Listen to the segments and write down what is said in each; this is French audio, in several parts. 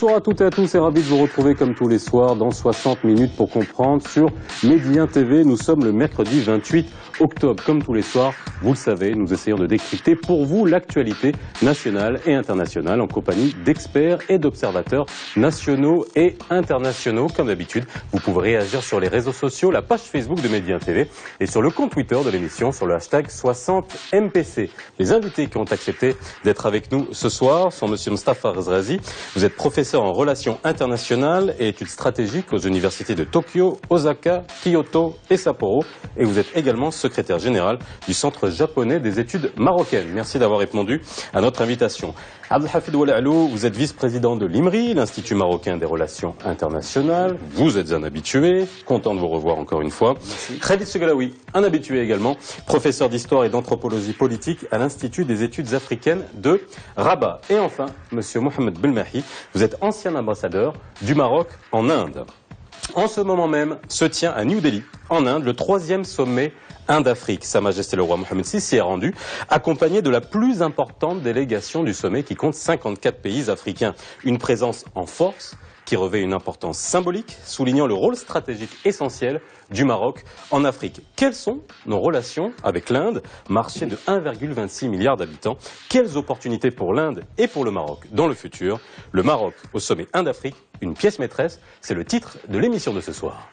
Bonsoir à toutes et à tous et ravi de vous retrouver comme tous les soirs dans 60 minutes pour comprendre sur Médien TV. Nous sommes le mercredi 28 octobre. Comme tous les soirs, vous le savez, nous essayons de décrypter pour vous l'actualité nationale et internationale en compagnie d'experts et d'observateurs nationaux et internationaux. Comme d'habitude, vous pouvez réagir sur les réseaux sociaux, la page Facebook de Médien TV et sur le compte Twitter de l'émission sur le hashtag 60MPC. Les invités qui ont accepté d'être avec nous ce soir sont Monsieur Mostafa Razrazi. Vous êtes professeur en relations internationales et études stratégiques aux universités de Tokyo, Osaka, Kyoto et Sapporo. Et vous êtes également secrétaire général du Centre japonais des études marocaines. Merci d'avoir répondu à notre invitation. Abdelhafid Oualaalou, vous êtes vice-président de l'IMRI, l'Institut marocain des relations internationales. Vous êtes un habitué, content de vous revoir encore une fois. Khalid Segalawi, un habitué également, professeur d'histoire et d'anthropologie politique à l'Institut des études africaines de Rabat. Et enfin, monsieur Mohamed Belmahi, vous êtes ancien ambassadeur du Maroc en Inde. En ce moment même se tient à New Delhi, en Inde, le 3e sommet Inde-Afrique. Sa Majesté le roi Mohamed VI s'y est rendu, accompagné de la plus importante délégation du sommet qui compte 54 pays africains. Une présence en force qui revêt une importance symbolique, soulignant le rôle stratégique essentiel du Maroc en Afrique. Quelles sont nos relations avec l'Inde, marché de 1,26 milliard d'habitants? Quelles opportunités pour l'Inde et pour le Maroc dans le futur? Le Maroc au sommet Inde-Afrique, une pièce maîtresse, c'est le titre de l'émission de ce soir.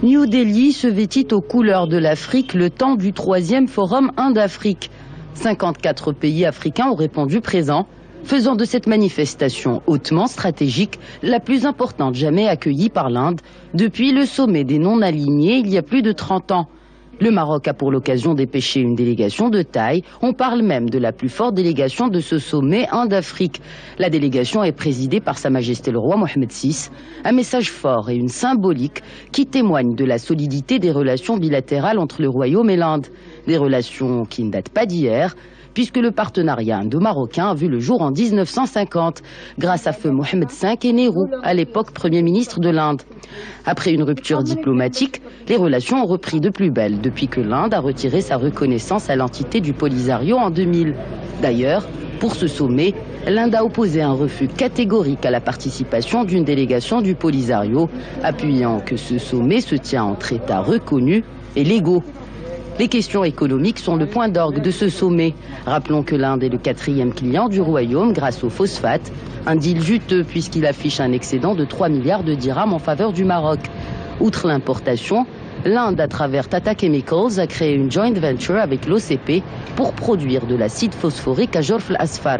New Delhi se vêtit aux couleurs de l'Afrique le temps du 3e forum Inde-Afrique. 54 pays africains ont répondu présents, faisant de cette manifestation hautement stratégique la plus importante jamais accueillie par l'Inde depuis le sommet des non-alignés il y a plus de 30 ans. Le Maroc a pour l'occasion dépêché une délégation de taille. On parle même de la plus forte délégation de ce sommet Inde-Afrique. La délégation est présidée par Sa Majesté le roi Mohamed VI. Un message fort et une symbolique qui témoignent de la solidité des relations bilatérales entre le Royaume et l'Inde. Des relations qui ne datent pas d'hier, puisque le partenariat indo-marocain a vu le jour en 1950, grâce à feu Mohamed V et Nehru, à l'époque Premier ministre de l'Inde. Après une rupture diplomatique, les relations ont repris de plus belle depuis que l'Inde a retiré sa reconnaissance à l'entité du Polisario en 2000. D'ailleurs, pour ce sommet, l'Inde a opposé un refus catégorique à la participation d'une délégation du Polisario, appuyant que ce sommet se tient entre États reconnus et légaux. Les questions économiques sont le point d'orgue de ce sommet. Rappelons que l'Inde est le 4e client du Royaume grâce au phosphate. Un deal juteux puisqu'il affiche un excédent de 3 milliards de dirhams en faveur du Maroc. Outre l'importation, l'Inde, à travers Tata Chemicals, a créé une joint venture avec l'OCP pour produire de l'acide phosphorique à Jorf al-Asfar.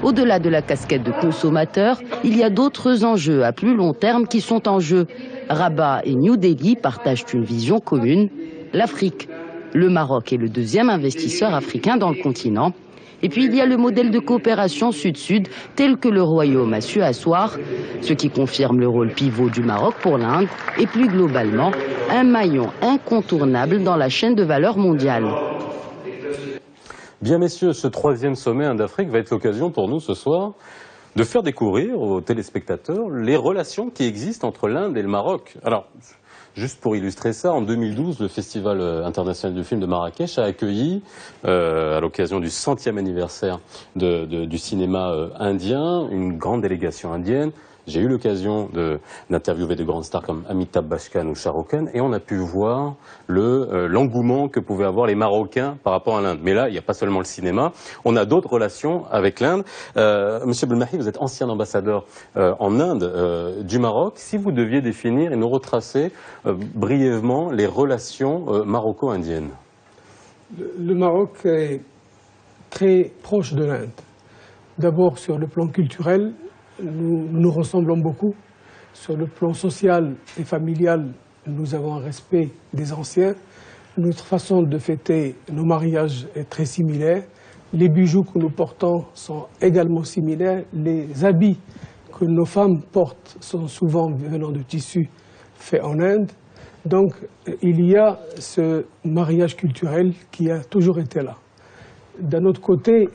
Au-delà de la casquette de consommateur, il y a d'autres enjeux à plus long terme qui sont en jeu. Rabat et New Delhi partagent une vision commune, l'Afrique. Le Maroc est le 2e investisseur africain dans le continent. Et puis il y a le modèle de coopération sud-sud tel que le Royaume a su asseoir, ce qui confirme le rôle pivot du Maroc pour l'Inde et plus globalement un maillon incontournable dans la chaîne de valeur mondiale. Bien messieurs, ce 3e sommet Inde-Afrique va être l'occasion pour nous ce soir de faire découvrir aux téléspectateurs les relations qui existent entre l'Inde et le Maroc. Alors, juste pour illustrer ça, en 2012, le Festival international du film de Marrakech a accueilli, à l'occasion du 100e anniversaire du cinéma indien, une grande délégation indienne. J'ai eu l'occasion d'interviewer de grandes stars comme Amitabh Bachchan ou Shah Rukh Khan et on a pu voir l'engouement que pouvaient avoir les Marocains par rapport à l'Inde. Mais là, il n'y a pas seulement le cinéma, on a d'autres relations avec l'Inde. Monsieur Belmahi, vous êtes ancien ambassadeur en Inde du Maroc. Si vous deviez définir et nous retracer brièvement les relations maroco-indiennes. Le Maroc est très proche de l'Inde. D'abord sur le plan culturel, nous ressemblons beaucoup. Sur le plan social et familial, nous avons un respect des anciens. Notre façon de fêter nos mariages est très similaire. Les bijoux que nous portons sont également similaires. Les habits que nos femmes portent sont souvent venant de tissus faits en Inde. Donc il y a ce mariage culturel qui a toujours été là. D'un autre côté,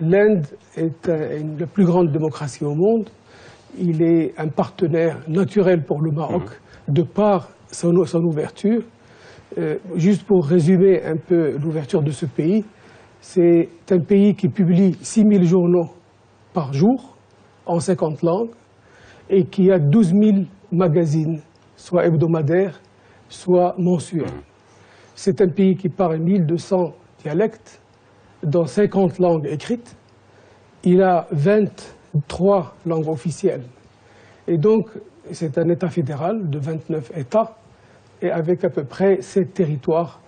l'Inde est la plus grande démocratie au monde. Il est un partenaire naturel pour le Maroc de par son ouverture. Juste pour résumer un peu l'ouverture de ce pays, C'est un pays qui publie 6000 journaux par jour, en 50 langues, et qui a 12 000 magazines, soit hebdomadaires, soit mensuels. C'est un pays qui parle 1200 dialectes, dans 50 langues écrites. Il a 23 langues officielles. Et donc, c'est un État fédéral de 29 États, et avec à peu près 7 territoires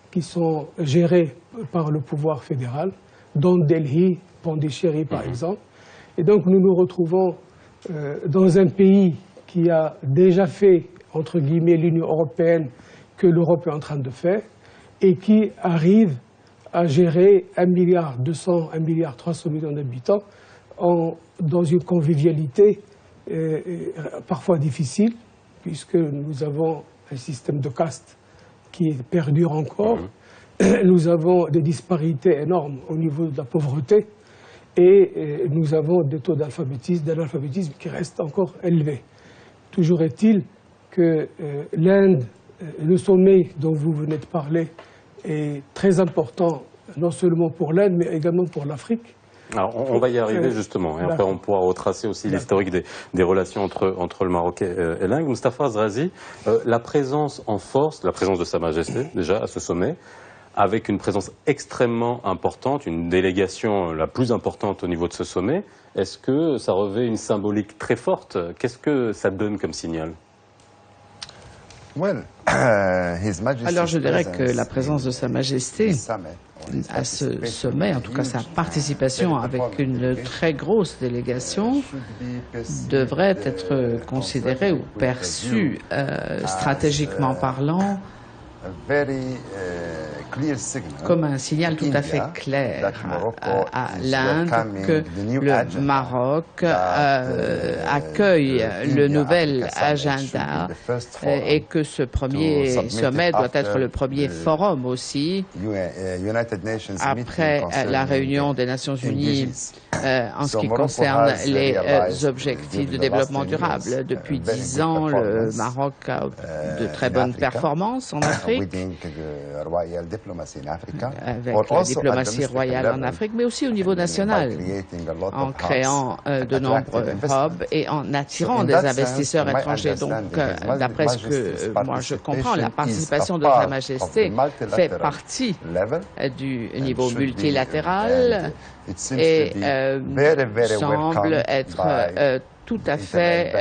qui sont gérés par le pouvoir fédéral, dont Delhi, Pondichéry par exemple. Et donc nous nous retrouvons dans un pays qui a déjà fait, entre guillemets, l'Union européenne que l'Europe est en train de faire, et qui arrive à gérer 1,2 milliard, 1,3 milliard d'habitants dans une convivialité parfois difficile, puisque nous avons un système de caste qui perdure encore. Nous avons des disparités énormes au niveau de la pauvreté et nous avons des taux d'analphabétisme qui restent encore élevés. Toujours est-il que l'Inde, le sommet dont vous venez de parler, est très important, non seulement pour l'Inde, mais également pour l'Afrique. Alors, on va y arriver justement, et après on pourra retracer aussi l'historique des relations entre le Maroc et l'Inde. Moustapha Azrazi, la présence en force, la présence de Sa Majesté déjà à ce sommet, avec une présence extrêmement importante, une délégation la plus importante au niveau de ce sommet, est-ce que ça revêt une symbolique très forte? Qu'est-ce que ça donne comme signal? Alors je dirais que la présence de Sa Majesté à ce sommet, en tout cas sa participation avec une très grosse délégation, devrait être considérée ou perçue stratégiquement parlant comme un signal tout à fait clair à l'Inde que le Maroc accueille le nouvel agenda et que ce premier sommet doit être le premier forum aussi après la réunion des Nations Unies en ce qui concerne les objectifs de développement durable. Depuis 10 ans, le Maroc a de très bonnes performances en Afrique, avec la diplomatie royale en Afrique, mais aussi au niveau national, en créant de nombreux hubs et en attirant des investisseurs étrangers. Donc, d'après ce que moi je comprends, la participation de Sa Majesté fait partie du niveau multilatéral et semble être tout à fait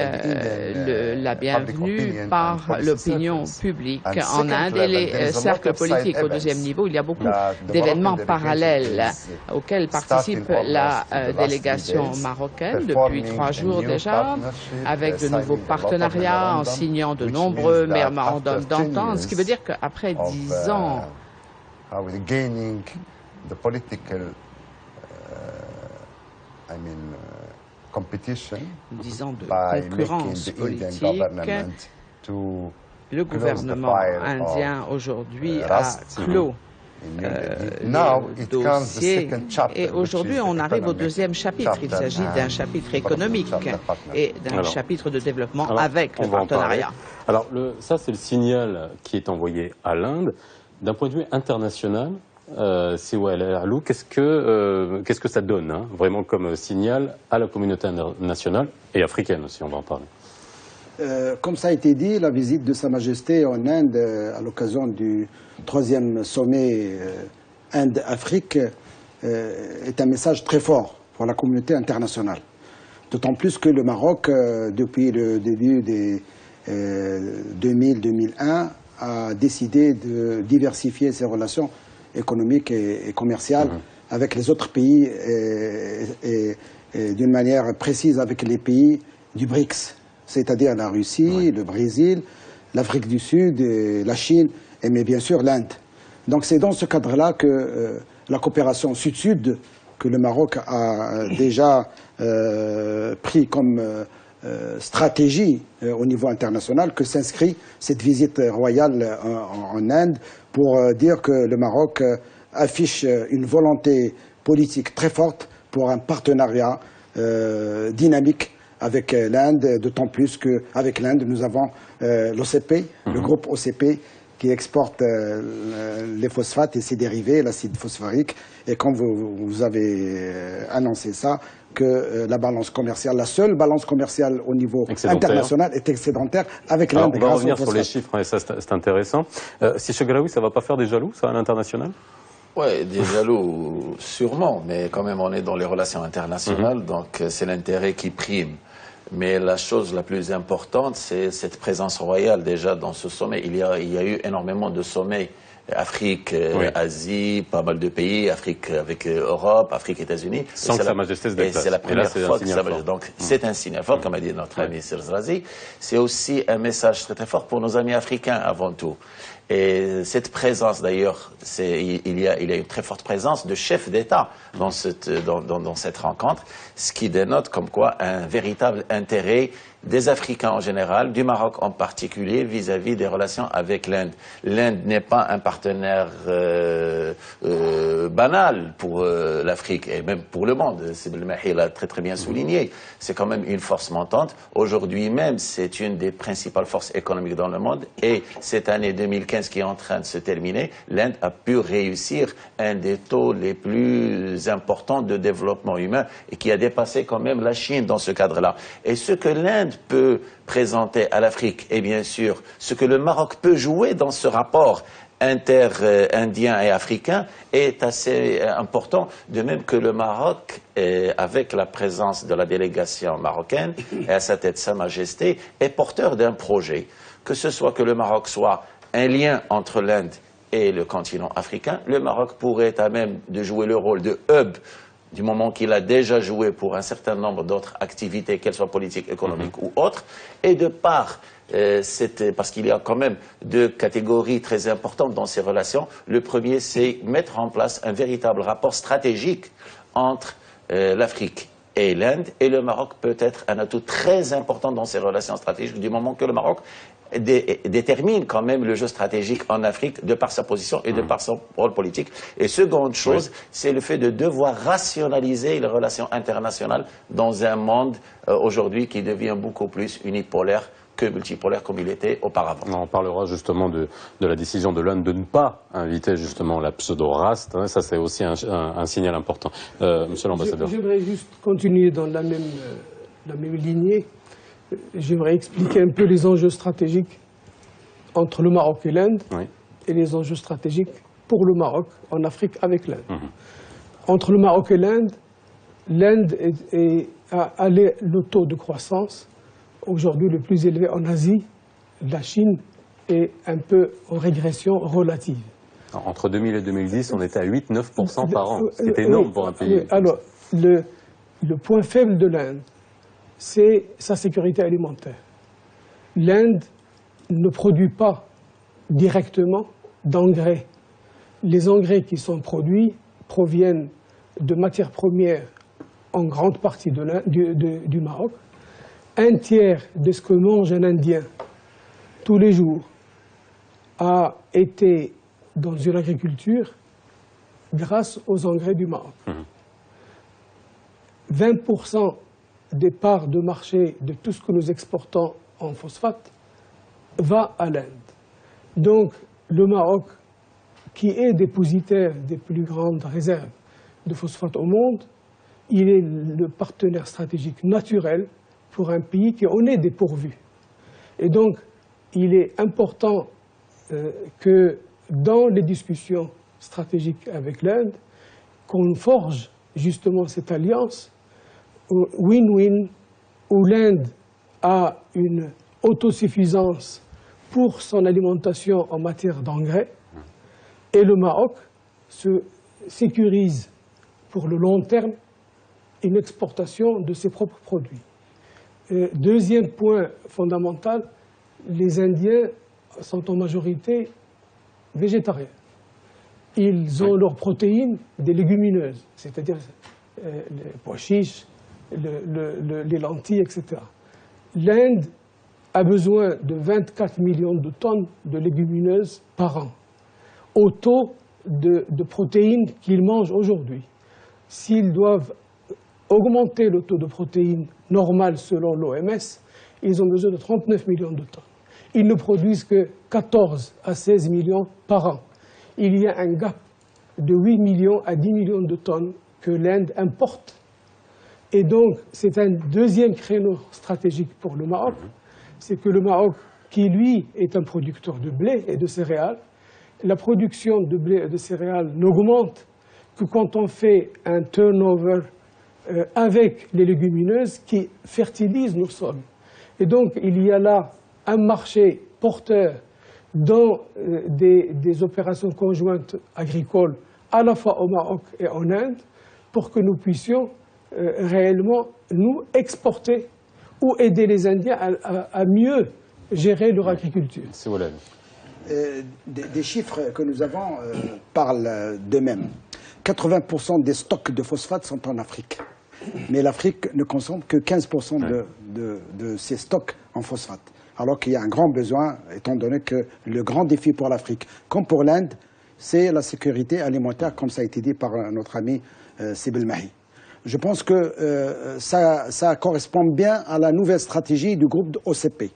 la bienvenue par l'opinion publique en Inde et les cercles politiques. Au deuxième niveau, il y a beaucoup d'événements parallèles auxquels participe la délégation marocaine depuis 3 jours déjà, avec de nouveaux partenariats, en signant de nombreux mémorandums d'entente, ce qui veut dire qu'après 10 ans 10 ans de concurrence politique, le gouvernement indien aujourd'hui a clos le dossier et aujourd'hui on arrive au deuxième chapitre. Il s'agit d'un chapitre économique et d'un chapitre de développement avec le partenariat. Alors ça c'est le signal qui est envoyé à l'Inde. D'un point de vue international, Siwa El Erlou, qu'est-ce que ça donne vraiment comme signal à la communauté internationale et africaine aussi, on va en parler. Comme ça a été dit, la visite de Sa Majesté en Inde à l'occasion du 3e sommet Inde-Afrique est un message très fort pour la communauté internationale. D'autant plus que le Maroc, depuis le début des 2000-2001, a décidé de diversifier ses relations économiques et commerciales avec les autres pays et d'une manière précise avec les pays du BRICS, c'est-à-dire la Russie, le Brésil, l'Afrique du Sud, la Chine, mais bien sûr l'Inde. Donc c'est dans ce cadre-là que la coopération sud-sud, que le Maroc a déjà pris comme stratégie au niveau international, que s'inscrit cette visite royale en Inde pour dire que le Maroc affiche une volonté politique très forte pour un partenariat dynamique avec l'Inde, d'autant plus qu'avec l'Inde, nous avons l'OCP, le groupe OCP, qui exporte les phosphates et ses dérivés, l'acide phosphorique. Et comme vous avez annoncé ça, que la balance commerciale, la seule balance commerciale au niveau international est excédentaire avec l'Inde. On va revenir sur les chiffres, et ça c'est intéressant. Si Cheghraoui, ça ne va pas faire des jaloux, ça, à l'international? Oui, des jaloux, sûrement, mais quand même on est dans les relations internationales, donc c'est l'intérêt qui prime. Mais la chose la plus importante, c'est cette présence royale déjà dans ce sommet. Il y a eu énormément de sommets. Afrique, Asie, pas mal de pays, Afrique avec Europe, Afrique, États-Unis. Sans que Sa Majesté se déplace. Et c'est la première fois que ça va. Donc c'est un signal fort, comme a dit notre ami Sirzazi. C'est aussi un message très très fort pour nos amis africains avant tout. Et cette présence d'ailleurs, il y a une très forte présence de chefs d'État dans cette rencontre, ce qui dénote comme quoi un véritable intérêt des Africains en général, du Maroc en particulier, vis-à-vis des relations avec l'Inde. L'Inde n'est pas un partenaire banal pour l'Afrique et même pour le monde. Sibel Mahi l'a très très bien souligné. C'est quand même une force montante. Aujourd'hui même, c'est une des principales forces économiques dans le monde. Et cette année 2015 qui est en train de se terminer, l'Inde a pu réussir un des taux les plus importants de développement humain et qui a dépassé quand même la Chine dans ce cadre-là. Et ce que l'Inde peut présenter à l'Afrique et bien sûr ce que le Maroc peut jouer dans ce rapport inter-indien et africain est assez important, de même que le Maroc, avec la présence de la délégation marocaine et à sa tête Sa Majesté, est porteur d'un projet. Que ce soit que le Maroc soit un lien entre l'Inde et le continent africain, le Maroc pourrait à même de jouer le rôle de hub du moment qu'il a déjà joué pour un certain nombre d'autres activités, qu'elles soient politiques, économiques ou autres, et de part, parce qu'il y a quand même deux catégories très importantes dans ces relations. Le premier, c'est mettre en place un véritable rapport stratégique entre l'Afrique et l'Inde, et le Maroc peut être un atout très important dans ces relations stratégiques, du moment que le Maroc détermine quand même le jeu stratégique en Afrique de par sa position et de par son rôle politique. Et seconde chose, c'est le fait de devoir rationaliser les relations internationales dans un monde aujourd'hui qui devient beaucoup plus unipolaire que multipolaire comme il était auparavant. On parlera justement de la décision de l'Inde de ne pas inviter justement la pseudo-raste. Ça, c'est aussi un signal important. Monsieur l'ambassadeur. J'aimerais juste continuer dans la même lignée. J'aimerais expliquer un peu les enjeux stratégiques entre le Maroc et l'Inde et les enjeux stratégiques pour le Maroc en Afrique avec l'Inde. Entre le Maroc et l'Inde a le taux de croissance aujourd'hui le plus élevé en Asie. La Chine est un peu en régression relative. Entre 2000 et 2010, on était à 8-9% par an. C'est énorme pour un pays. Alors, le point faible de l'Inde, c'est sa sécurité alimentaire. L'Inde ne produit pas directement d'engrais. Les engrais qui sont produits proviennent de matières premières en grande partie du Maroc. Un tiers de ce que mange un Indien tous les jours a été dans une agriculture grâce aux engrais du Maroc. 20% des parts de marché de tout ce que nous exportons en phosphate va à l'Inde. Donc le Maroc, qui est dépositaire des plus grandes réserves de phosphate au monde, il est le partenaire stratégique naturel pour un pays qui en est dépourvu. Et donc il est important que dans les discussions stratégiques avec l'Inde, qu'on forge justement cette alliance win-win, où l'Inde a une autosuffisance pour son alimentation en matière d'engrais et le Maroc se sécurise pour le long terme une exportation de ses propres produits. Deuxième point fondamental, les Indiens sont en majorité végétariens. Ils ont leurs protéines des légumineuses, c'est-à-dire les pois chiches, les lentilles, etc. L'Inde a besoin de 24 millions de tonnes de légumineuses par an, au taux de protéines qu'ils mangent aujourd'hui. S'ils doivent augmenter le taux de protéines normal selon l'OMS, ils ont besoin de 39 millions de tonnes. ils ne produisent que 14 à 16 millions par an. Il y a un gap de 8 millions à 10 millions de tonnes que l'Inde importe. Et donc, c'est un deuxième créneau stratégique pour le Maroc. C'est que le Maroc, qui lui est un producteur de blé et de céréales, la production de blé et de céréales n'augmente que quand on fait un turnover avec les légumineuses qui fertilisent nos sols. Et donc, il y a là un marché porteur dans des opérations conjointes agricoles, à la fois au Maroc et en Inde, pour que nous puissions réellement nous exporter ou aider les Indiens à mieux gérer leur agriculture. C'est voilà. Des chiffres que nous avons parlent d'eux-mêmes. 80% des stocks de phosphate sont en Afrique. Mais l'Afrique ne consomme que 15% de ses stocks en phosphate. Alors qu'il y a un grand besoin, étant donné que le grand défi pour l'Afrique, comme pour l'Inde, c'est la sécurité alimentaire, comme ça a été dit par notre ami Sib El Mahi. Je pense que ça correspond bien à la nouvelle stratégie du groupe OCP,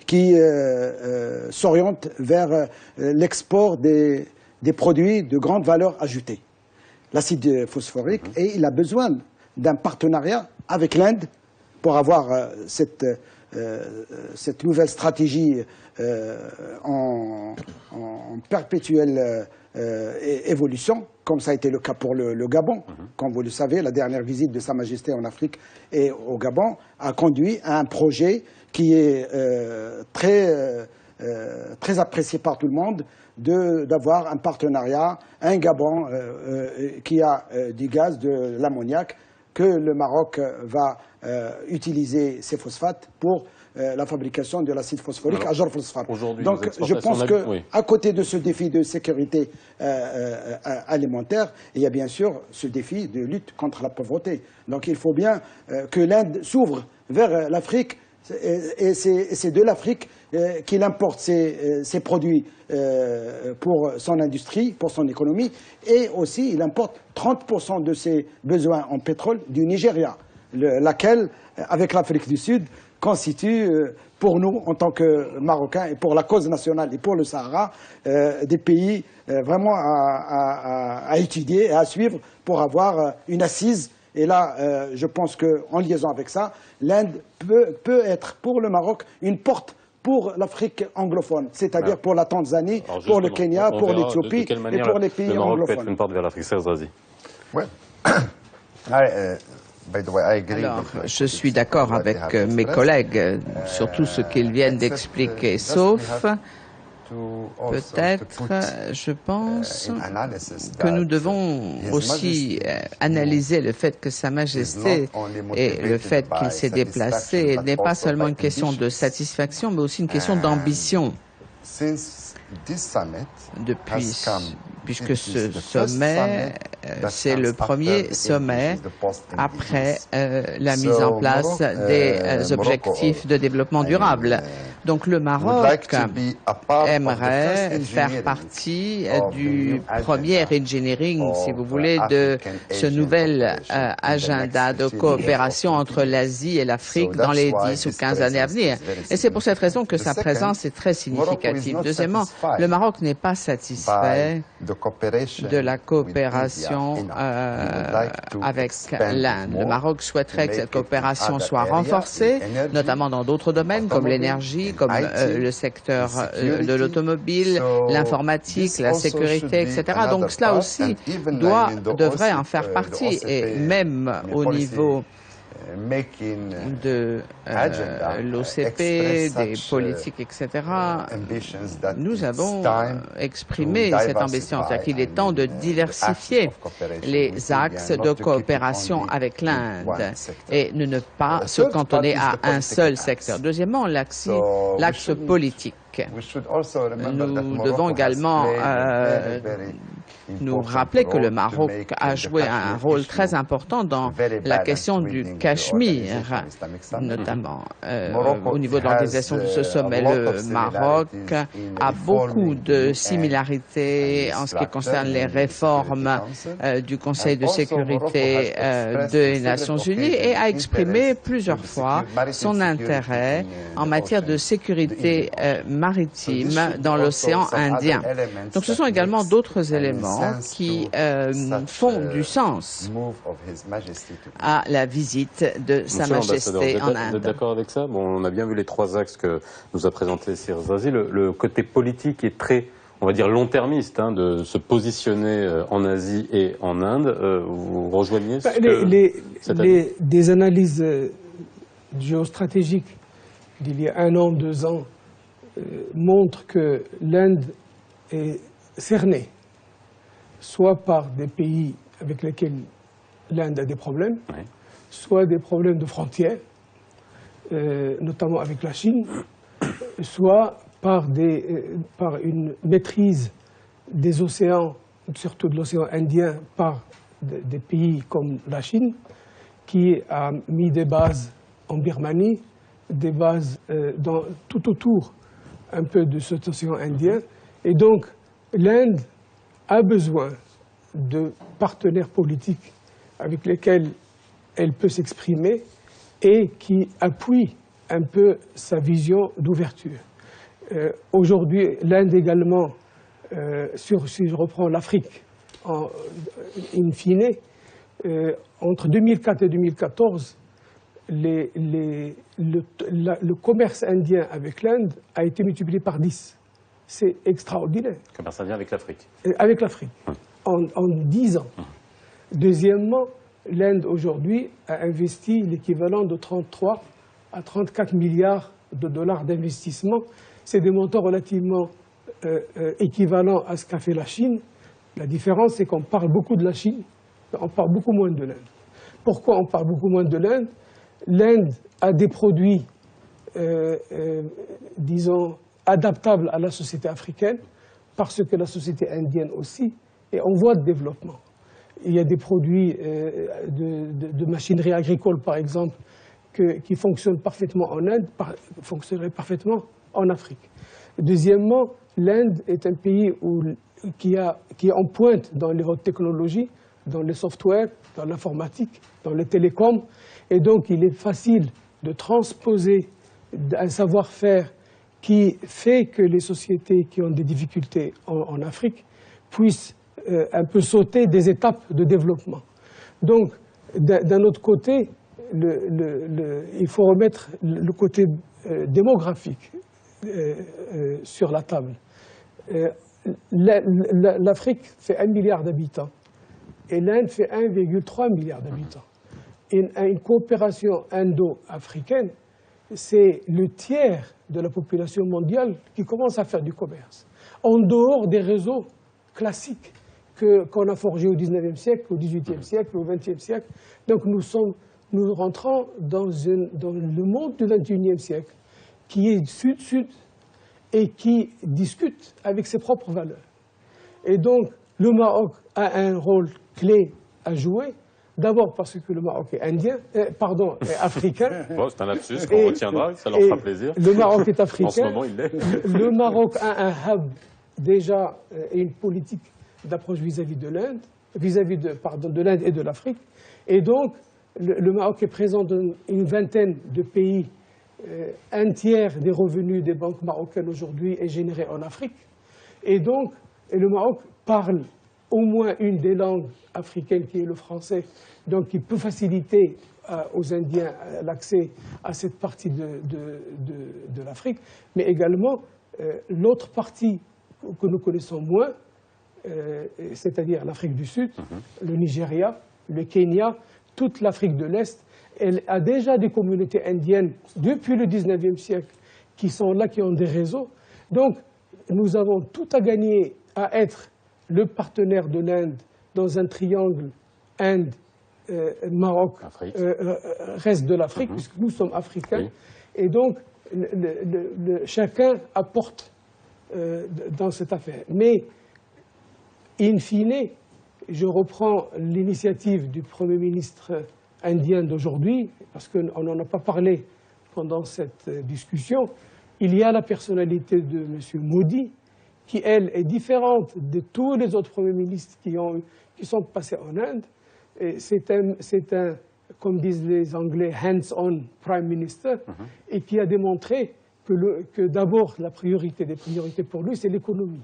qui s'oriente vers l'export des produits de grande valeur ajoutée, l'acide phosphorique, et il a besoin d'un partenariat avec l'Inde pour avoir cette nouvelle stratégie en perpétuelle évolution, comme ça a été le cas pour le Gabon. Comme vous le savez, la dernière visite de Sa Majesté en Afrique et au Gabon a conduit à un projet qui est très apprécié par tout le monde, d'avoir un partenariat, un Gabon qui a du gaz, de l'ammoniac, que le Maroc va utiliser ces phosphates pour la fabrication de l'acide phosphorique à Jorf Phosphate. Donc je pense qu'à côté de ce défi de sécurité alimentaire, il y a bien sûr ce défi de lutte contre la pauvreté. Donc il faut bien que l'Inde s'ouvre vers l'Afrique, et c'est de l'Afrique qu'il importe ses produits pour son industrie, pour son économie, et aussi il importe 30% de ses besoins en pétrole du Nigeria, laquelle, avec l'Afrique du Sud, constitue pour nous, en tant que Marocains, et pour la cause nationale et pour le Sahara, des pays vraiment à étudier et à suivre pour avoir une assise. Et là, je pense qu'en liaison avec ça, l'Inde peut être pour le Maroc une porte pour l'Afrique anglophone, c'est-à-dire pour la Tanzanie, pour le Kenya, pour l'Éthiopie et pour les pays le Maroc anglophones. peut être une porte vers l'Afrique. Ouais. Alors, je suis d'accord avec mes collègues sur tout ce qu'ils viennent d'expliquer, sauf peut-être, je pense que nous devons aussi analyser le fait que Sa Majesté et le fait qu'il s'est déplacé n'est pas seulement une question de satisfaction, mais aussi une question d'ambition. Puisque ce sommet, c'est le premier sommet après la mise en place des objectifs de développement durable. Donc le Maroc aimerait faire partie du premier engineering, si vous voulez, de ce nouvel agenda de coopération entre l'Asie et l'Afrique dans les 10 ou 15 années à venir. Et c'est pour cette raison que sa présence est très significative. Deuxièmement, le Maroc n'est pas satisfait de la coopération avec l'Inde. Le Maroc souhaiterait que cette coopération soit renforcée, notamment dans d'autres domaines comme l'énergie, comme le secteur de l'automobile, l'informatique, la sécurité, etc. Donc cela aussi devrait en faire partie. Et même au niveau de l'OCP, des politiques, etc., nous avons exprimé cette ambition, c'est-à-dire qu'il est temps de diversifier les axes de coopération avec l'Inde et ne pas se cantonner à un seul secteur. Deuxièmement, l'axe politique. Nous devons également nous rappeler que le Maroc a joué un rôle très important dans la question du Cachemire, notamment au niveau de l'organisation de ce sommet. Le Maroc a beaucoup de similarités en ce qui concerne les réformes du Conseil de sécurité des Nations Unies et a exprimé plusieurs fois son intérêt en matière de sécurité maritime dans l'océan Indien. Donc ce sont également d'autres éléments qui font du sens à la visite de Sa Majesté en Inde. Vous êtes d'accord avec ça? Bon, on a bien vu les trois axes que nous a présenté Sir Zazi. Le côté politique est très, on va dire, long-termiste, hein, de se positionner en Asie et en Inde. Vous rejoignez des analyses géostratégiques d'il y a 1 an, 2 ans montrent que l'Inde est cernée, soit par des pays avec lesquels l'Inde a des problèmes, oui, soit des problèmes de frontières, notamment avec la Chine, soit par une maîtrise des océans, surtout de l'océan Indien, par des pays comme la Chine, qui a mis des bases en Birmanie, des bases tout autour un peu de cet océan Indien. Et donc, l'Inde a besoin de partenaires politiques avec lesquels elle peut s'exprimer et qui appuient un peu sa vision d'ouverture. Aujourd'hui, l'Inde également, si je reprends l'Afrique in fine, entre 2004 et 2014, le commerce indien avec l'Inde a été multiplié par 10. C'est extraordinaire. Le commerce indien avec l'Afrique. Avec l'Afrique, en 10 ans. Deuxièmement, l'Inde aujourd'hui a investi l'équivalent de 33 à 34 milliards de dollars d'investissement. C'est des montants relativement équivalents à ce qu'a fait la Chine. La différence, c'est qu'on parle beaucoup de la Chine, mais on parle beaucoup moins de l'Inde. Pourquoi on parle beaucoup moins de l'Inde? L'Inde a des produits, disons, adaptables à la société africaine, parce que la société indienne aussi est en voie de développement. Il y a des produits de machinerie agricole, par exemple, qui fonctionnent parfaitement en Inde, fonctionneraient parfaitement en Afrique. Deuxièmement, l'Inde est un pays qui est en pointe dans les hautes technologies, dans les softwares, dans l'informatique, dans les télécoms. Et donc, il est facile de transposer un savoir-faire qui fait que les sociétés qui ont des difficultés en Afrique puissent un peu sauter des étapes de développement. Donc, d'un autre côté, il faut remettre le côté démographique sur la table. L'Afrique fait 1 milliard d'habitants et l'Inde fait 1,3 milliard d'habitants. Une coopération indo-africaine, c'est le tiers de la population mondiale qui commence à faire du commerce, en dehors des réseaux classiques qu'on a forgés au 19e siècle, au 18e siècle, au 20e siècle. Donc nous rentrons dans le monde du 21e siècle, qui est sud-sud et qui discute avec ses propres valeurs. Et donc le Maroc a un rôle clé à jouer. D'abord parce que le Maroc est africain. Bon, c'est un lapsus qu'on retiendra, ça leur fera plaisir. Le Maroc est africain. En ce moment, il l'est. Le Maroc a un hub déjà et une politique d'approche vis-à-vis de l'Inde, de l'Inde et de l'Afrique. Et donc, le Maroc est présent dans une vingtaine de pays. Un tiers des revenus des banques marocaines aujourd'hui est généré en Afrique. Et donc, le Maroc parle au moins une des langues africaines qui est le français, donc qui peut faciliter aux Indiens l'accès à cette partie de l'Afrique, mais également l'autre partie que nous connaissons moins, c'est-à-dire l'Afrique du Sud, le Nigeria, le Kenya, toute l'Afrique de l'Est. Elle a déjà des communautés indiennes depuis le 19e siècle qui sont là, qui ont des réseaux. Donc nous avons tout à gagner à être le partenaire de l'Inde dans un triangle Inde, Maroc, reste de l'Afrique, puisque nous sommes africains. Oui. Et donc, chacun apporte dans cette affaire. Mais in fine, je reprends l'initiative du Premier ministre indien d'aujourd'hui, parce qu'on n'en a pas parlé pendant cette discussion. Il y a la personnalité de M. Modi, qui, elle, est différente de tous les autres premiers ministres qui sont passés en Inde. C'est un, comme disent les Anglais, hands-on Prime Minister, et qui a démontré que d'abord, la priorité des priorités pour lui, c'est l'économie.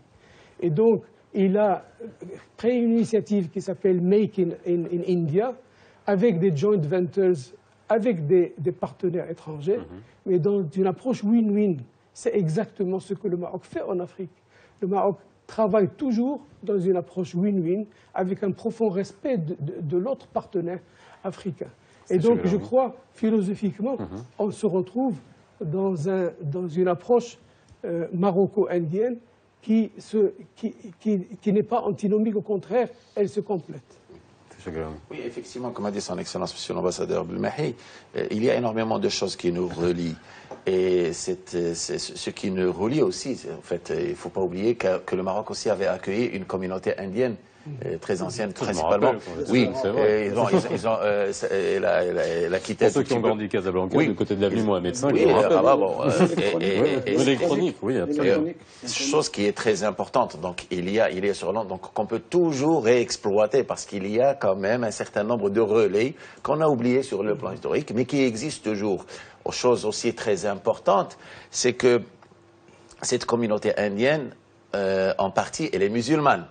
Et donc, il a pris une initiative qui s'appelle Make in India, avec des joint ventures, avec des partenaires étrangers, mais dans une approche win-win. C'est exactement ce que le Maroc fait en Afrique. Le Maroc travaille toujours dans une approche win-win, avec un profond respect de l'autre partenaire africain. Et donc, je crois, philosophiquement, on se retrouve dans une approche maroco-indienne qui n'est pas antinomique, au contraire, elle se complète. Oui, effectivement, comme a dit son Excellence, Monsieur l'ambassadeur Belmahi, il y a énormément de choses qui nous relient. Et ce qui nous relie aussi, en fait, il ne faut pas oublier que le Maroc aussi avait accueilli une communauté indienne très ancienne, principalement. Oui, ils ont la quitté. Pour ceux qui ont grandi Casablanca, du côté de l'avenue Mohamed V. Oui, électronique, oui, absolument. Chose qui est très importante. Donc, il y a sur l'an, donc qu'on peut toujours réexploiter parce qu'il y a quand même un certain nombre de relais qu'on a oubliés sur le plan historique, mais qui existent toujours. Chose aussi très importante, c'est que cette communauté indienne, en partie, elle est musulmane.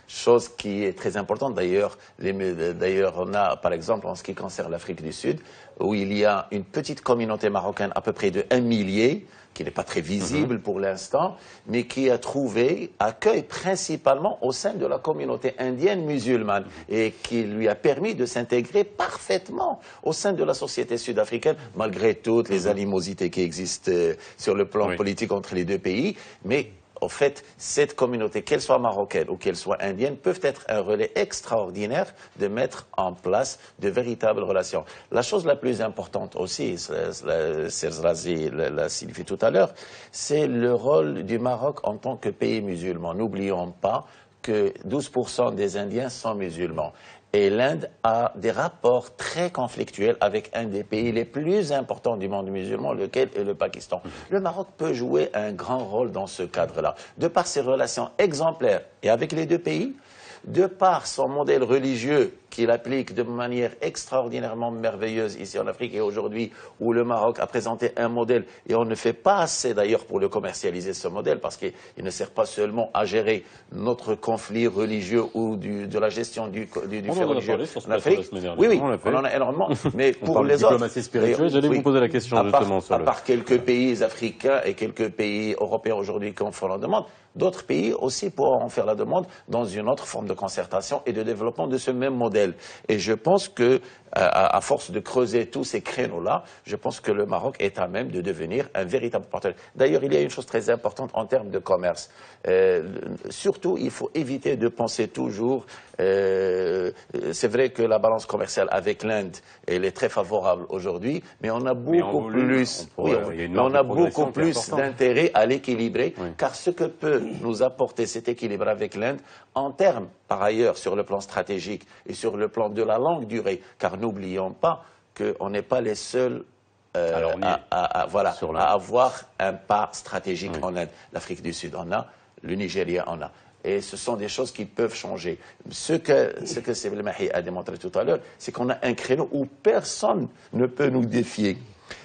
Chose qui est très importante. D'ailleurs, on a, par exemple, en ce qui concerne l'Afrique du Sud, où il y a une petite communauté marocaine, à peu près de 1 millier, qui n'est pas très visible pour l'instant, mais qui a trouvé accueil principalement au sein de la communauté indienne musulmane et qui lui a permis de s'intégrer parfaitement au sein de la société sud-africaine, malgré toutes les animosités qui existent sur le plan politique entre les deux pays. Mais au fait, cette communauté, qu'elle soit marocaine ou qu'elle soit indienne, peuvent être un relais extraordinaire de mettre en place de véritables relations. La chose la plus importante aussi, Serrazi l'a signifié tout à l'heure, c'est le rôle du Maroc en tant que pays musulman. N'oublions pas que 12% des Indiens sont musulmans. Et l'Inde a des rapports très conflictuels avec un des pays les plus importants du monde musulman, lequel est le Pakistan. Le Maroc peut jouer un grand rôle dans ce cadre-là, de par ses relations exemplaires et avec les deux pays, de par son modèle religieux qu'il applique de manière extraordinairement merveilleuse ici en Afrique et aujourd'hui où le Maroc a présenté un modèle et on ne fait pas assez d'ailleurs pour le commercialiser ce modèle parce qu'il ne sert pas seulement à gérer notre conflit religieux ou de la gestion du fait religieux en Afrique. Oui, on en a énormément, mais pour les autres, j'allais vous poser la question justement sur à part quelques pays africains et quelques pays européens aujourd'hui qui en font la demande, d'autres pays aussi pourront en faire la demande dans une autre forme de concertation et de développement de ce même modèle. Et je pense que, à force de creuser tous ces créneaux-là, je pense que le Maroc est à même de devenir un véritable partenaire. D'ailleurs, il y a une chose très importante en termes de commerce. Surtout, il faut éviter de penser toujours... c'est vrai que la balance commerciale avec l'Inde, elle est très favorable aujourd'hui, mais on a beaucoup plus d'intérêt à l'équilibrer, car ce que peut nous apporter cet équilibre avec l'Inde, en termes, par ailleurs, sur le plan stratégique et sur le plan de la longue durée, car n'oublions pas qu'on n'est pas les seuls à avoir un pas stratégique en Inde. L'Afrique du Sud en a, le Nigeria en a. Et ce sont des choses qui peuvent changer. Ce que Sebel Mahi a démontré tout à l'heure, c'est qu'on a un créneau où personne ne peut nous défier.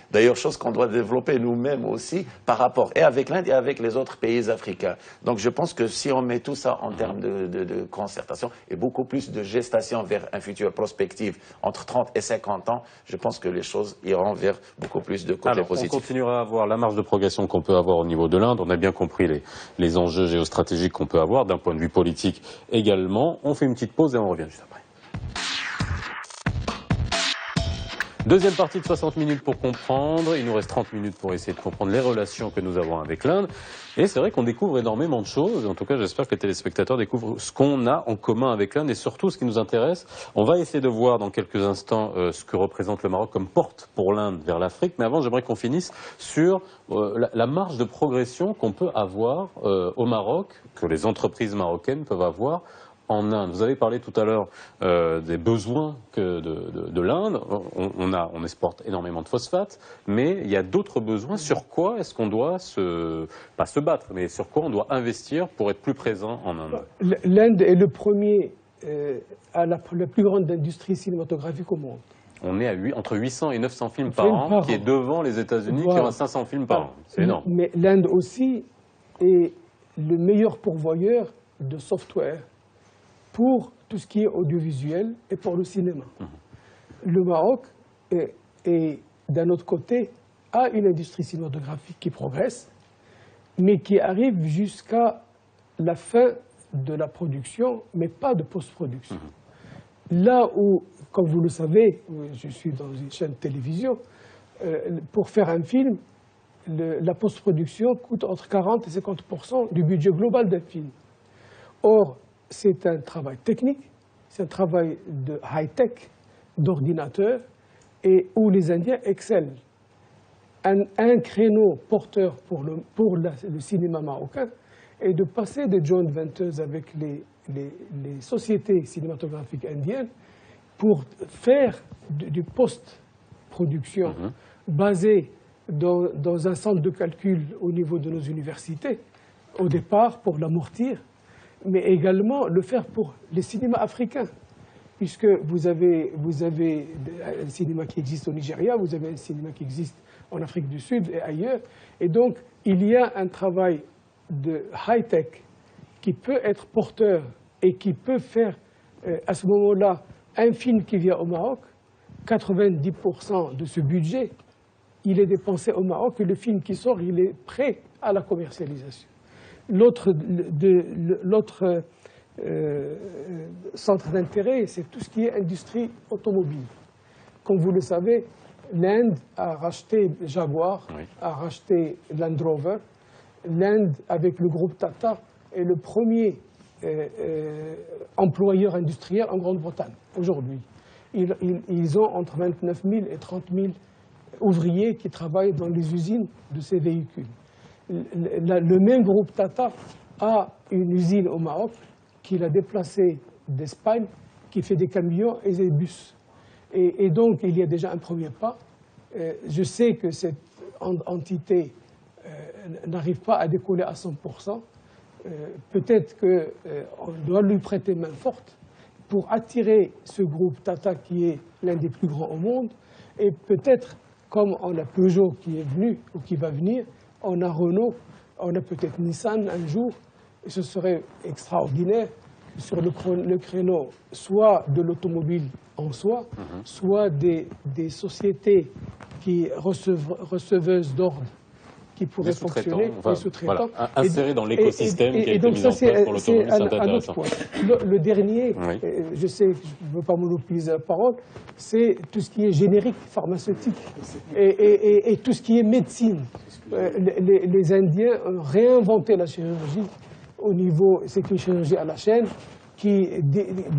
D'ailleurs, chose qu'on doit développer nous-mêmes aussi par rapport et avec l'Inde et avec les autres pays africains. Donc je pense que si on met tout ça en termes de concertation et beaucoup plus de gestation vers un futur prospectif entre 30 et 50 ans, je pense que les choses iront vers beaucoup plus de côté positif. On continuera à voir la marge de progression qu'on peut avoir au niveau de l'Inde. On a bien compris les enjeux géostratégiques qu'on peut avoir d'un point de vue politique également. On fait une petite pause et on revient juste après. Deuxième partie de 60 minutes pour comprendre. Il nous reste 30 minutes pour essayer de comprendre les relations que nous avons avec l'Inde. Et c'est vrai qu'on découvre énormément de choses. En tout cas, j'espère que les téléspectateurs découvrent ce qu'on a en commun avec l'Inde et surtout ce qui nous intéresse. On va essayer de voir dans quelques instants ce que représente le Maroc comme porte pour l'Inde vers l'Afrique. Mais avant, j'aimerais qu'on finisse sur la marge de progression qu'on peut avoir au Maroc, que les entreprises marocaines peuvent avoir en Inde. Vous avez parlé tout à l'heure des besoins de l'Inde. On exporte énormément de phosphate, mais il y a d'autres besoins. Sur quoi est-ce qu'on doit pas se battre, mais sur quoi on doit investir pour être plus présent en Inde? L'Inde est le premier à la plus grande industrie cinématographique au monde. On est entre 800 et 900 films par an, qui est devant les États-Unis, qui ont 500 films par an. C'est énorme. Mais l'Inde aussi est le meilleur pourvoyeur de software pour tout ce qui est audiovisuel et pour le cinéma. Le Maroc, d'un autre côté, a une industrie cinématographique qui progresse, mais qui arrive jusqu'à la fin de la production, mais pas de post-production. Là où, comme vous le savez, je suis dans une chaîne de télévision, pour faire un film, la post-production coûte entre 40 et 50% du budget global d'un film. Or, c'est un travail technique, c'est un travail de high-tech, d'ordinateur, et où les Indiens excellent. Un créneau porteur pour le cinéma marocain est de passer des joint ventures avec les sociétés cinématographiques indiennes pour faire du post-production basé dans un centre de calcul au niveau de nos universités, au départ pour l'amortir, mais également le faire pour les cinémas africains, puisque vous avez un cinéma qui existe au Nigeria, vous avez un cinéma qui existe en Afrique du Sud et ailleurs, et donc il y a un travail de high-tech qui peut être porteur et qui peut faire, à ce moment-là, un film qui vient au Maroc, 90% de ce budget, il est dépensé au Maroc et le film qui sort, il est prêt à la commercialisation. L'autre centre d'intérêt, c'est tout ce qui est industrie automobile. Comme vous le savez, l'Inde a racheté Jaguar, a racheté Land Rover. L'Inde, avec le groupe Tata, est le premier employeur industriel en Grande-Bretagne aujourd'hui. Ils ont entre 29 000 et 30 000 ouvriers qui travaillent dans les usines de ces véhicules. Le même groupe Tata a une usine au Maroc qu'il a déplacée d'Espagne, qui fait des camions et des bus. Et donc, il y a déjà un premier pas. Je sais que cette entité n'arrive pas à décoller à 100%. Peut-être qu'on doit lui prêter main forte pour attirer ce groupe Tata qui est l'un des plus grands au monde. Et peut-être, comme on a Peugeot qui est venu ou qui va venir, on a Renault, on a peut-être Nissan un jour. Et ce serait extraordinaire sur le créneau soit de l'automobile en soi, soit des sociétés qui receveuses d'ordre qui pourraient fonctionner, des sous-traitants. Voilà, insérés dans l'écosystème qui a été mis en place pour l'automobile, c'est intéressant. Le dernier, je sais que je ne veux pas monopoliser la parole, c'est tout ce qui est générique pharmaceutique et tout ce qui est médecine. Les Indiens ont réinventé la chirurgie au niveau, c'est une chirurgie à la chaîne qui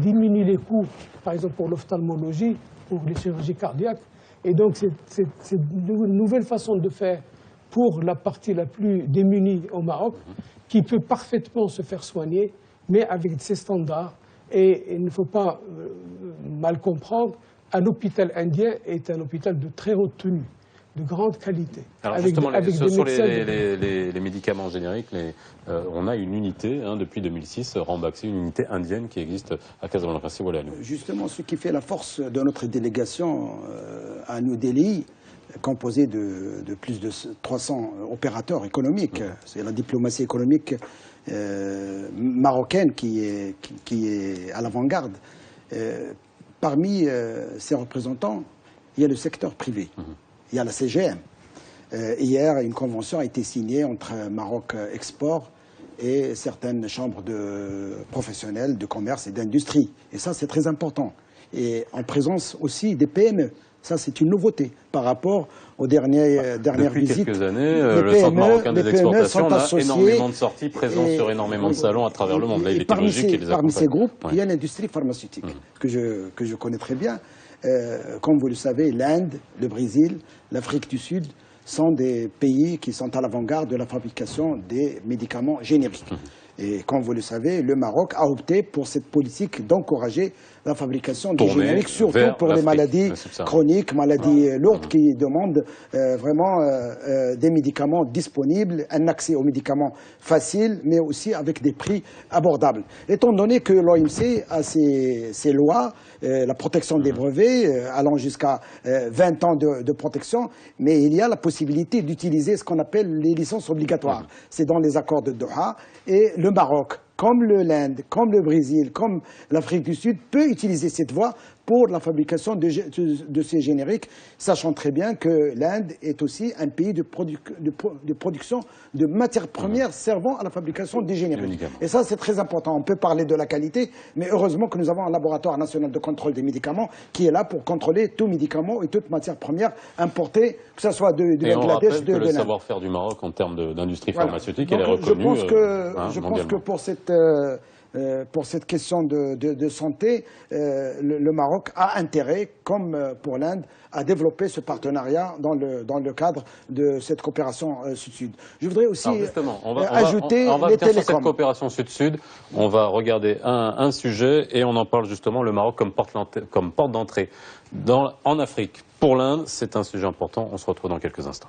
diminue les coûts, par exemple pour l'ophtalmologie, pour les chirurgies cardiaques. Et donc c'est une nouvelle façon de faire pour la partie la plus démunie au Maroc, qui peut parfaitement se faire soigner, mais avec ses standards. Et il ne faut pas mal comprendre, un hôpital indien est un hôpital de très haute tenue, de grande qualité. Alors justement, sur les médicaments génériques, on a une unité, depuis 2006, Ranbaxy, une unité indienne qui existe à Casablanca. Voilà. Justement, ce qui fait la force de notre délégation à New Delhi, composé de plus de 300 opérateurs économiques. C'est la diplomatie économique marocaine qui est à l'avant-garde. Parmi ces représentants, il y a le secteur privé. Il y a la CGM. Hier, une convention a été signée entre Maroc Export et certaines chambres professionnelles de commerce et d'industrie. Et ça, c'est très important. Et en présence aussi des PME. Ça, c'est une nouveauté par rapport aux dernières visites. Depuis quelques années, le Centre marocain des exportations a énormément de sorties, présent sur énormément de salons à travers le monde. Là, il est logique qu'il les accompagne. Parmi ces groupes, il y a l'industrie pharmaceutique que je connais très bien. Comme vous le savez, l'Inde, le Brésil, l'Afrique du Sud sont des pays qui sont à l'avant-garde de la fabrication des médicaments génériques. Et comme vous le savez, le Maroc a opté pour cette politique d'encourager la fabrication des génériques, surtout pour les maladies chroniques, maladies lourdes qui demandent vraiment des médicaments disponibles, un accès aux médicaments facile, mais aussi avec des prix abordables. Étant donné que l'OMC a ses lois, la protection des brevets, allant jusqu'à 20 ans de protection, mais il y a la possibilité d'utiliser ce qu'on appelle les licences obligatoires. C'est dans les accords de Doha, et le Maroc, comme l'Inde, comme le Brésil, comme l'Afrique du Sud, peut utiliser cette voie pour la fabrication de ces génériques, sachant très bien que l'Inde est aussi un pays de production de matières premières servant à la fabrication des génériques. Et ça, c'est très important. On peut parler de la qualité, mais heureusement que nous avons un laboratoire national de contrôle des médicaments qui est là pour contrôler tout médicament et toute matière première importée, que ce soit de Bangladesh, de l'Inde. Le savoir-faire du Maroc en termes d'industrie pharmaceutique, elle est reconnue. Je pense que pour cette question de santé, le Maroc a intérêt, comme pour l'Inde, à développer ce partenariat dans le cadre de cette coopération Sud-Sud. Je voudrais aussi ajouter les télécoms. Sur cette coopération Sud-Sud, on va regarder un sujet et on en parle justement, le Maroc comme porte d'entrée en Afrique. Pour l'Inde, c'est un sujet important. On se retrouve dans quelques instants.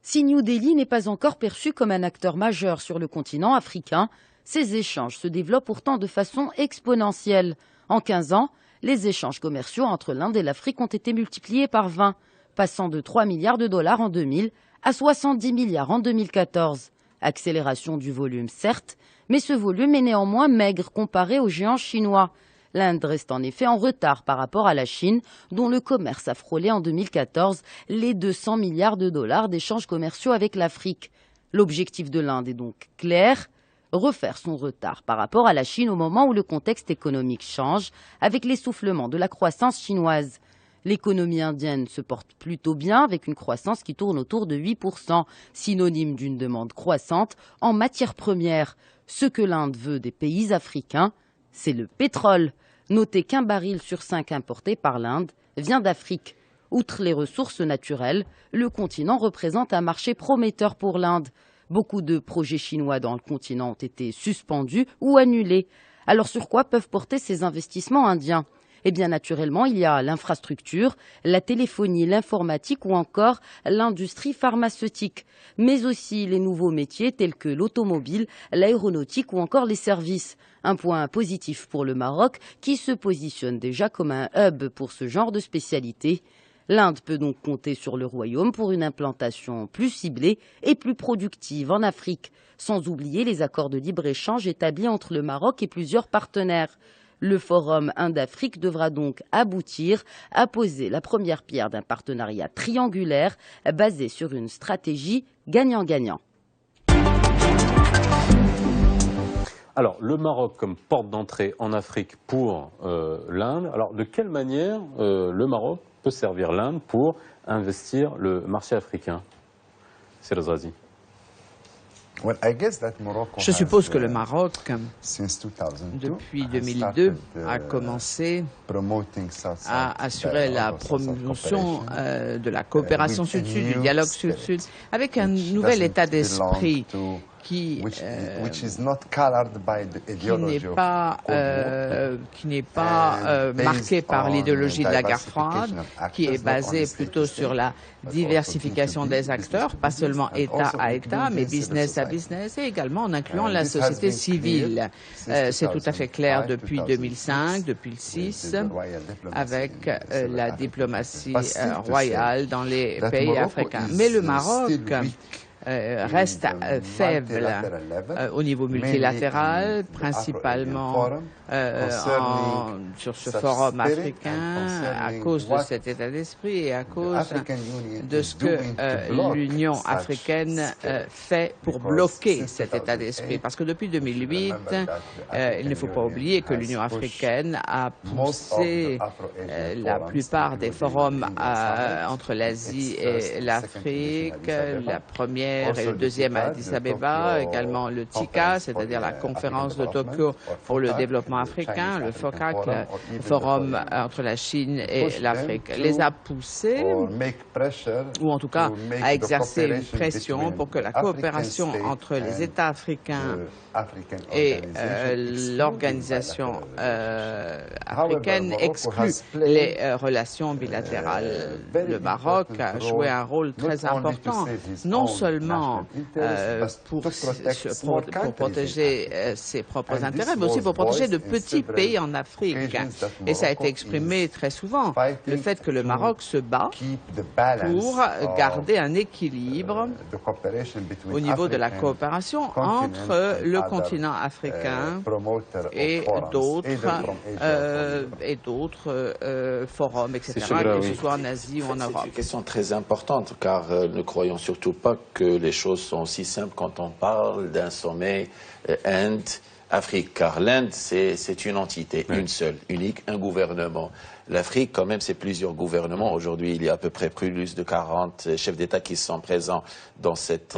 Si New Delhi n'est pas encore perçu comme un acteur majeur sur le continent africain, ces échanges se développent pourtant de façon exponentielle. En 15 ans, les échanges commerciaux entre l'Inde et l'Afrique ont été multipliés par 20, passant de 3 milliards de dollars en 2000 à 70 milliards en 2014. Accélération du volume, certes, mais ce volume est néanmoins maigre comparé aux géants chinois. L'Inde reste en effet en retard par rapport à la Chine, dont le commerce a frôlé en 2014 les 200 milliards de dollars d'échanges commerciaux avec l'Afrique. L'objectif de l'Inde est donc clair, refaire son retard par rapport à la Chine au moment où le contexte économique change, avec l'essoufflement de la croissance chinoise. L'économie indienne se porte plutôt bien, avec une croissance qui tourne autour de 8%, synonyme d'une demande croissante en matières premières. Ce que l'Inde veut des pays africains, c'est le pétrole. Notez qu'un baril sur 5 importé par l'Inde vient d'Afrique. Outre les ressources naturelles, le continent représente un marché prometteur pour l'Inde. Beaucoup de projets chinois dans le continent ont été suspendus ou annulés. Alors sur quoi peuvent porter ces investissements indiens ? Eh bien naturellement, il y a l'infrastructure, la téléphonie, l'informatique ou encore l'industrie pharmaceutique, mais aussi les nouveaux métiers tels que l'automobile, l'aéronautique ou encore les services. Un point positif pour le Maroc qui se positionne déjà comme un hub pour ce genre de spécialité. L'Inde peut donc compter sur le Royaume pour une implantation plus ciblée et plus productive en Afrique, sans oublier les accords de libre-échange établis entre le Maroc et plusieurs partenaires. Le forum Inde-Afrique devra donc aboutir à poser la première pierre d'un partenariat triangulaire basé sur une stratégie gagnant-gagnant. Alors, le Maroc comme porte d'entrée en Afrique pour l'Inde. Alors, de quelle manière le Maroc peut servir l'Inde pour investir le marché africain? C'est le Zazi. Je suppose que le Maroc, depuis 2002, a commencé à assurer la promotion de la coopération Sud-Sud, du dialogue Sud-Sud, avec un nouvel état d'esprit qui n'est pas marqué par l'idéologie de la guerre froide, qui est basé plutôt sur la diversification des acteurs, pas seulement État à État, mais business à business, et également en incluant la société civile. C'est tout à fait clair depuis 2005, depuis le 6, avec la diplomatie royale dans les pays africains. Mais le Maroc reste faible au niveau multilatéral, principalement sur ce forum africain, à cause de cet état d'esprit et à cause de ce que l'Union africaine fait pour bloquer cet état d'esprit. Parce que depuis 2008, il ne faut pas oublier que l'Union africaine a poussé la plupart des forums entre l'Asie et l'Afrique. La première dernière et le deuxième à Addis Abeba, également le TICA, c'est-à-dire la conférence de Tokyo pour le développement africain, le FOCAC, le forum entre la Chine et l'Afrique, les a poussés, ou en tout cas à exercer une pression pour que la coopération entre les États africains et l'organisation africaine exclut les relations bilatérales. Le Maroc a joué un rôle très important, non seulement pour protéger ses propres intérêts, mais aussi pour protéger de petits pays en Afrique. Et ça a été exprimé très souvent, le fait que le Maroc se bat pour garder un équilibre au niveau de la coopération entre le continent africain et d'autres forums, etc., que ce soit en Asie ou en Europe. C'est une question très importante, car ne croyons surtout pas que les choses sont aussi simples quand on parle d'un sommet Inde-Afrique, car l'Inde, c'est une entité, une seule, unique, un gouvernement. L'Afrique, quand même, c'est plusieurs gouvernements. Aujourd'hui, il y a à peu près plus de 40 chefs d'État qui sont présents dans cette...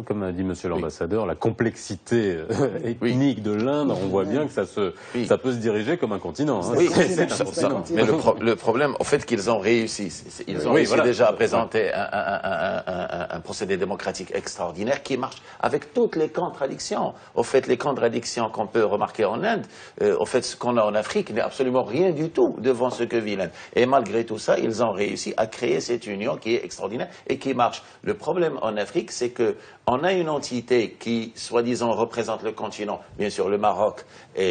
Comme a dit Monsieur l'ambassadeur, la complexité ethnique de l'Inde, on voit bien que ça peut se diriger comme un continent. Hein. Oui, mais le problème, au fait, qu'ils ont réussi. Ils ont réussi déjà à présenter un procédé démocratique extraordinaire qui marche avec toutes les contradictions. Au fait, les contradictions qu'on peut remarquer en Inde, au fait, ce qu'on a en Afrique n'est absolument rien du tout devant ce que vit l'Inde. Et malgré tout ça, ils ont réussi à créer cette union qui est extraordinaire et qui marche. Le problème en Afrique, c'est qu'on a une entité qui, soi-disant, représente le continent. Bien sûr, le Maroc n'y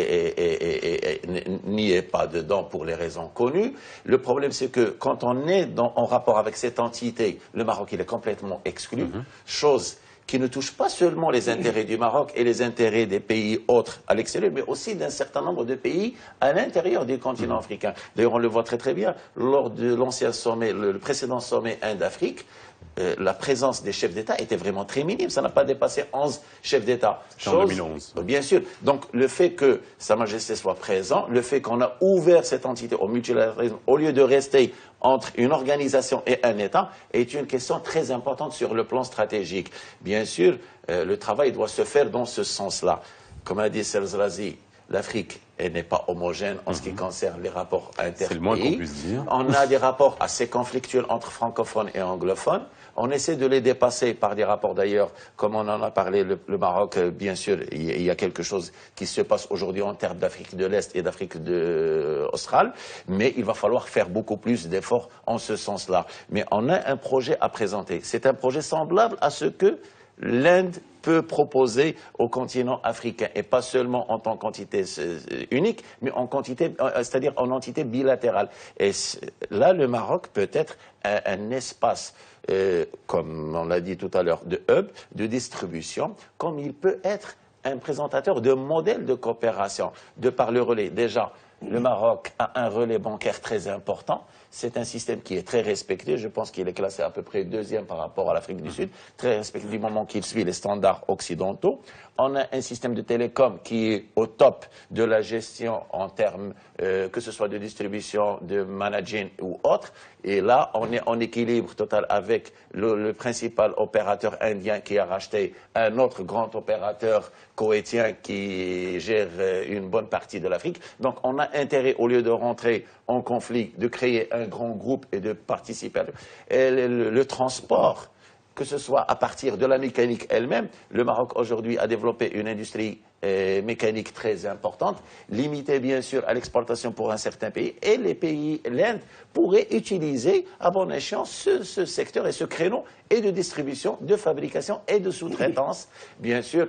est pas dedans pour les raisons connues. Le problème, c'est que quand on est en rapport avec cette entité, le Maroc, il est complètement exclu. Chose qui ne touche pas seulement les intérêts du Maroc et les intérêts des pays autres à l'extérieur, mais aussi d'un certain nombre de pays à l'intérieur du continent africain. D'ailleurs, on le voit très très bien, lors de l'ancien sommet, le précédent sommet Inde-Afrique, la présence des chefs d'État était vraiment très minime. Ça n'a pas dépassé 11 chefs d'État. En 2011. Bien sûr. Donc, le fait que Sa Majesté soit présent, le fait qu'on a ouvert cette entité au multilatéralisme, au lieu de rester entre une organisation et un État, est une question très importante sur le plan stratégique. Bien sûr, le travail doit se faire dans ce sens-là. Comme a dit Selzlazi, l'Afrique n'est pas homogène en ce qui concerne les rapports interpays. C'est le moins qu'on puisse dire. On a des rapports assez conflictuels entre francophones et anglophones. On essaie de les dépasser par des rapports d'ailleurs, comme on en a parlé, le Maroc, bien sûr, il y a quelque chose qui se passe aujourd'hui en termes d'Afrique de l'Est et d'Afrique australe, mais il va falloir faire beaucoup plus d'efforts en ce sens-là. Mais on a un projet à présenter. C'est un projet semblable à ce que l'Inde peut proposer au continent africain, et pas seulement en tant qu'entité unique, mais en quantité, c'est-à-dire en entité bilatérale. Et là, le Maroc peut être un espace, comme on l'a dit tout à l'heure, de hub, de distribution, comme il peut être un présentateur de modèles de coopération, de par le relais. Déjà, le Maroc a un relais bancaire très important. C'est un système qui est très respecté. Je pense qu'il est classé à peu près deuxième par rapport à l'Afrique du Sud. Très respecté du moment qu'il suit les standards occidentaux. On a un système de télécom qui est au top de la gestion en termes, que ce soit de distribution, de managing ou autre. Et là, on est en équilibre total avec le principal opérateur indien qui a racheté un autre grand opérateur koweïtien qui gère une bonne partie de l'Afrique. Donc, on a intérêt, au lieu de rentrer en conflit, de créer un grand groupe et de participer. Et le transport, que ce soit à partir de la mécanique elle-même, le Maroc aujourd'hui a développé une industrie mécanique très importante, limitée bien sûr à l'exportation pour un certain pays, et les pays, l'Inde, pourraient utiliser à bon escient ce secteur et ce créneau et de distribution, de fabrication et de sous-traitance. Bien sûr,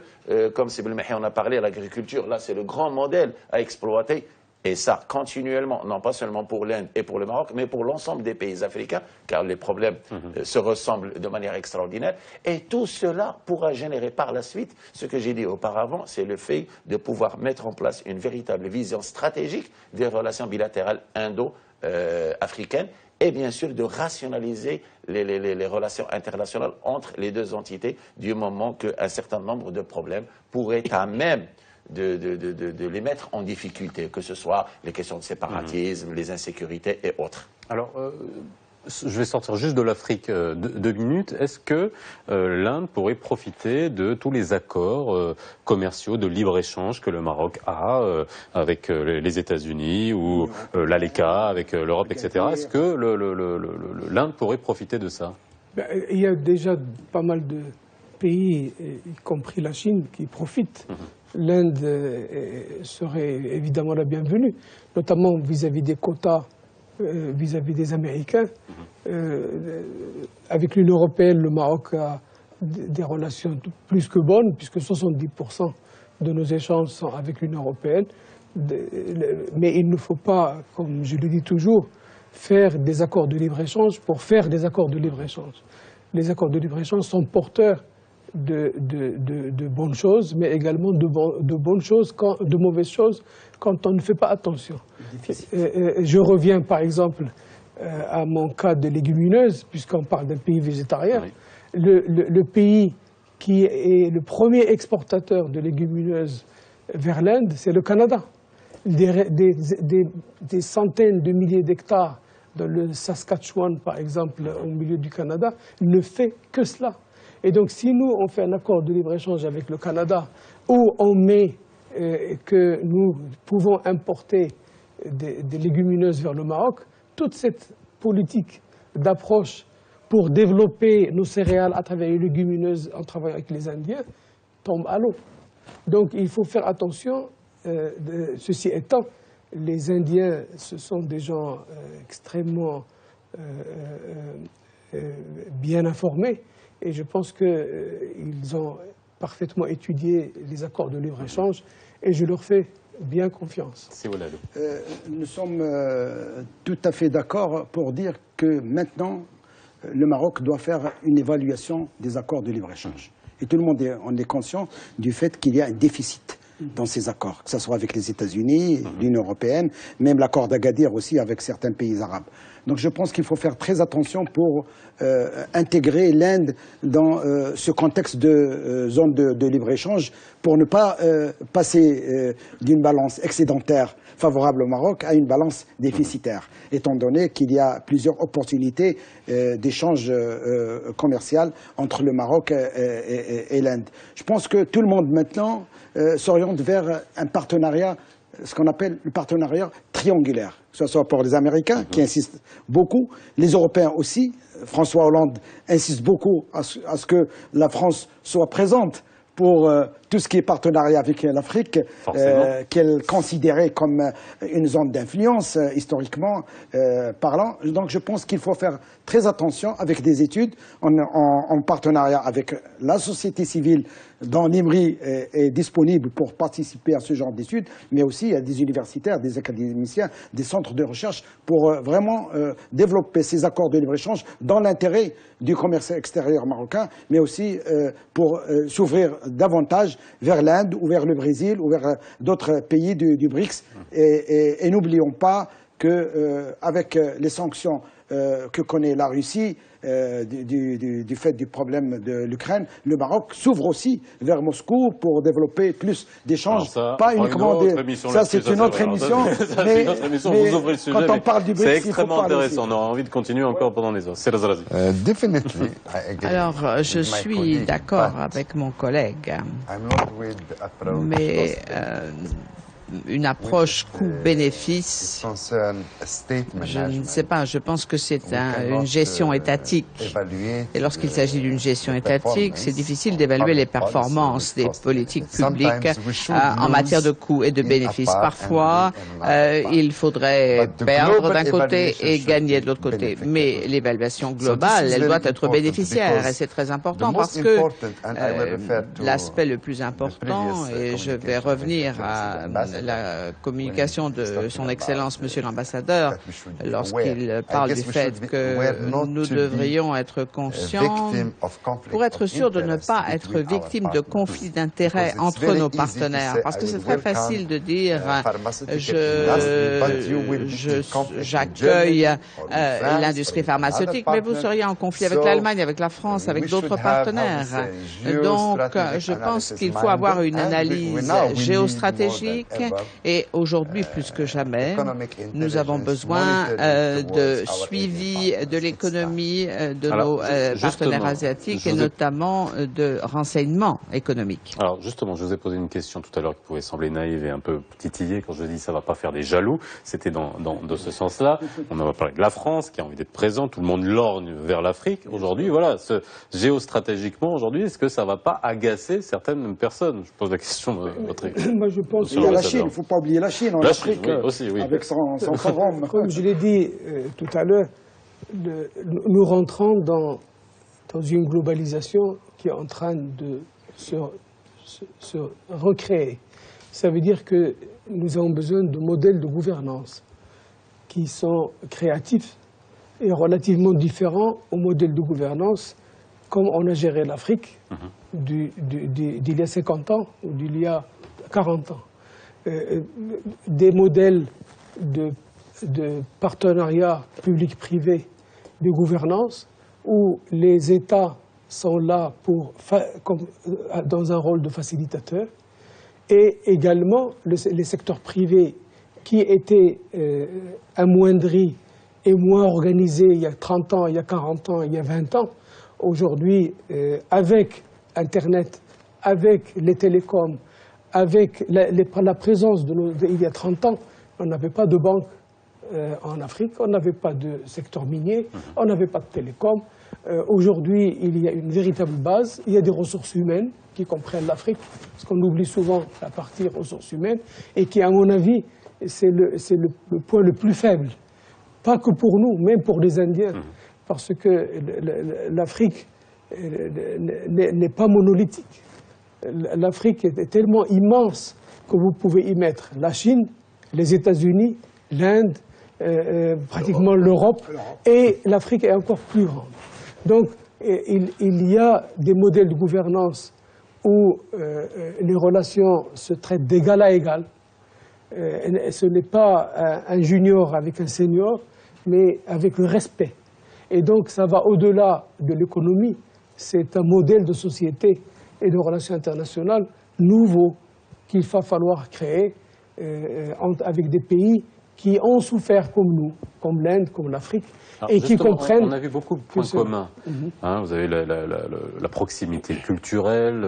comme Sibel Mehi en a parlé, l'agriculture, là c'est le grand modèle à exploiter. Et ça, continuellement, non pas seulement pour l'Inde et pour le Maroc, mais pour l'ensemble des pays africains, car les problèmes se ressemblent de manière extraordinaire. Et tout cela pourra générer par la suite, ce que j'ai dit auparavant, c'est le fait de pouvoir mettre en place une véritable vision stratégique des relations bilatérales indo-africaines et bien sûr de rationaliser les relations internationales entre les deux entités du moment qu'un certain nombre de problèmes pourraient à même de les mettre en difficulté, que ce soit les questions de séparatisme, les insécurités et autres. Alors, je vais sortir juste de l'Afrique 2 minutes. Est-ce que l'Inde pourrait profiter de tous les accords commerciaux de libre-échange que le Maroc a avec les États-Unis ou l'ALECA avec l'Europe, etc. Est-ce que l'Inde pourrait profiter de ça? Il y a déjà pas mal de pays, y compris la Chine, qui profitent. L'Inde serait évidemment la bienvenue, notamment vis-à-vis des quotas, vis-à-vis des Américains. Avec l'Union européenne, le Maroc a des relations plus que bonnes, puisque 70% de nos échanges sont avec l'Union européenne. Mais il ne faut pas, comme je le dis toujours, faire des accords de libre-échange pour faire des accords de libre-échange. Les accords de libre-échange sont porteurs de bonnes choses, mais également de bonnes choses, de mauvaises choses, quand on ne fait pas attention. Je reviens par exemple à mon cas de légumineuses, puisqu'on parle d'un pays végétarien. Oui. Le pays qui est le premier exportateur de légumineuses vers l'Inde, c'est le Canada. Des centaines de milliers d'hectares dans le Saskatchewan, par exemple, au milieu du Canada, ne fait que cela. Et donc, si nous, on fait un accord de libre-échange avec le Canada, où on met que nous pouvons importer des légumineuses vers le Maroc, toute cette politique d'approche pour développer nos céréales à travers les légumineuses en travaillant avec les Indiens tombe à l'eau. Donc, il faut faire attention. Ceci étant, les Indiens, ce sont des gens extrêmement bien informés et je pense qu'ils ont parfaitement étudié les accords de libre-échange et je leur fais bien confiance. Nous sommes tout à fait d'accord pour dire que maintenant, le Maroc doit faire une évaluation des accords de libre-échange. Et tout le monde est conscient du fait qu'il y a un déficit dans ces accords, que ce soit avec les États-Unis, l'Union européenne, même l'accord d'Agadir aussi avec certains pays arabes. Donc je pense qu'il faut faire très attention pour intégrer l'Inde dans ce contexte de zone de libre-échange pour ne pas passer d'une balance excédentaire favorable au Maroc à une balance déficitaire, étant donné qu'il y a plusieurs opportunités d'échange commercial entre le Maroc et l'Inde. Je pense que tout le monde maintenant s'oriente vers un partenariat, ce qu'on appelle le partenariat triangulaire, que ce soit pour les Américains qui insistent beaucoup, les Européens aussi. François Hollande insiste beaucoup à ce que la France soit présente pour tout ce qui est partenariat avec l'Afrique, qu'elle considérait comme une zone d'influence historiquement parlant. Donc je pense qu'il faut faire très attention avec des études en partenariat avec la société civile dont l'IMRI est disponible pour participer à ce genre d'études, mais aussi il y a des universitaires, des académiciens, des centres de recherche pour vraiment développer ces accords de libre-échange dans l'intérêt du commerce extérieur marocain, mais aussi pour s'ouvrir davantage vers l'Inde ou vers le Brésil ou vers d'autres pays du BRICS. Et n'oublions pas qu'avec les sanctions que connaît la Russie, du fait du problème de l'Ukraine, le Maroc s'ouvre aussi vers Moscou pour développer plus d'échanges. Pas uniquement ça, c'est une autre émission. Mais vous ouvrez le sujet, quand on parle du BRICS, c'est extrêmement intéressant. On aura envie de continuer encore pendant les heures. C'est Razrazi. Alors, je suis d'accord avec mon collègue, mais une approche coût-bénéfice, je ne sais pas, je pense que c'est une gestion étatique. Et lorsqu'il s'agit d'une gestion étatique, c'est difficile d'évaluer les performances des politiques publiques en matière de coûts et de bénéfices. Parfois, il faudrait perdre d'un côté et gagner de l'autre côté. Mais l'évaluation globale, elle doit être bénéficiaire et c'est très important parce que l'aspect le plus important, et je vais revenir à la communication de son Excellence, Monsieur l'Ambassadeur, lorsqu'il parle du fait que nous devrions être conscients pour être sûrs de ne pas être victimes de conflits d'intérêts entre nos partenaires. Parce que c'est très facile de dire j'accueille l'industrie pharmaceutique, mais vous seriez en conflit avec l'Allemagne, avec la France, avec d'autres partenaires. Donc, je pense qu'il faut avoir une analyse géostratégique Et aujourd'hui, plus que jamais, nous avons besoin de suivi de l'économie de nos partenaires asiatiques et notamment de renseignements économiques. Alors justement, je vous ai posé une question tout à l'heure qui pouvait sembler naïve et un peu titillée quand je dis ça va pas faire des jaloux. C'était dans ce sens-là. On a parlé de la France qui a envie d'être présente, tout le monde lorgne vers l'Afrique. Aujourd'hui, voilà, géostratégiquement aujourd'hui, est-ce que ça va pas agacer certaines personnes? Je pose la question de votre équipe. Moi, je pense qu'il y a la Chine, il ne faut pas oublier la Chine en Afrique, oui, aussi, oui. Avec son forum. Comme je l'ai dit tout à l'heure, nous rentrons dans une globalisation qui est en train de se recréer. Ça veut dire que nous avons besoin de modèles de gouvernance qui sont créatifs et relativement différents aux modèles de gouvernance comme on a géré l'Afrique d'il y a 50 ans ou d'il y a 40 ans. Des modèles de partenariat public-privé de gouvernance où les États sont là dans un rôle de facilitateur et également les secteurs privés qui étaient amoindris et moins organisés il y a 30 ans, il y a 40 ans, il y a 20 ans. Aujourd'hui, avec Internet, avec les télécoms, avec la présence il y a 30 ans, on n'avait pas de banque en Afrique, on n'avait pas de secteur minier, on n'avait pas de télécom. Aujourd'hui, il y a une véritable base, il y a des ressources humaines qui comprennent l'Afrique, parce qu'on oublie souvent la partie ressources humaines, et qui, à mon avis, c'est le point le plus faible. Pas que pour nous, même pour les Indiens, parce que l'Afrique n'est pas monolithique. L'Afrique est tellement immense que vous pouvez y mettre la Chine, les États-Unis, l'Inde, pratiquement l'Europe, et l'Afrique est encore plus grande. Donc, il y a des modèles de gouvernance où les relations se traitent d'égal à égal. Ce n'est pas un junior avec un senior, mais avec le respect. Et donc, ça va au-delà de l'économie. C'est un modèle de société et de relations internationales nouveau qu'il va falloir créer avec des pays qui ont souffert comme nous, comme l'Inde, comme l'Afrique, et qui comprennent... On a vu beaucoup de points communs. Vous avez la proximité culturelle,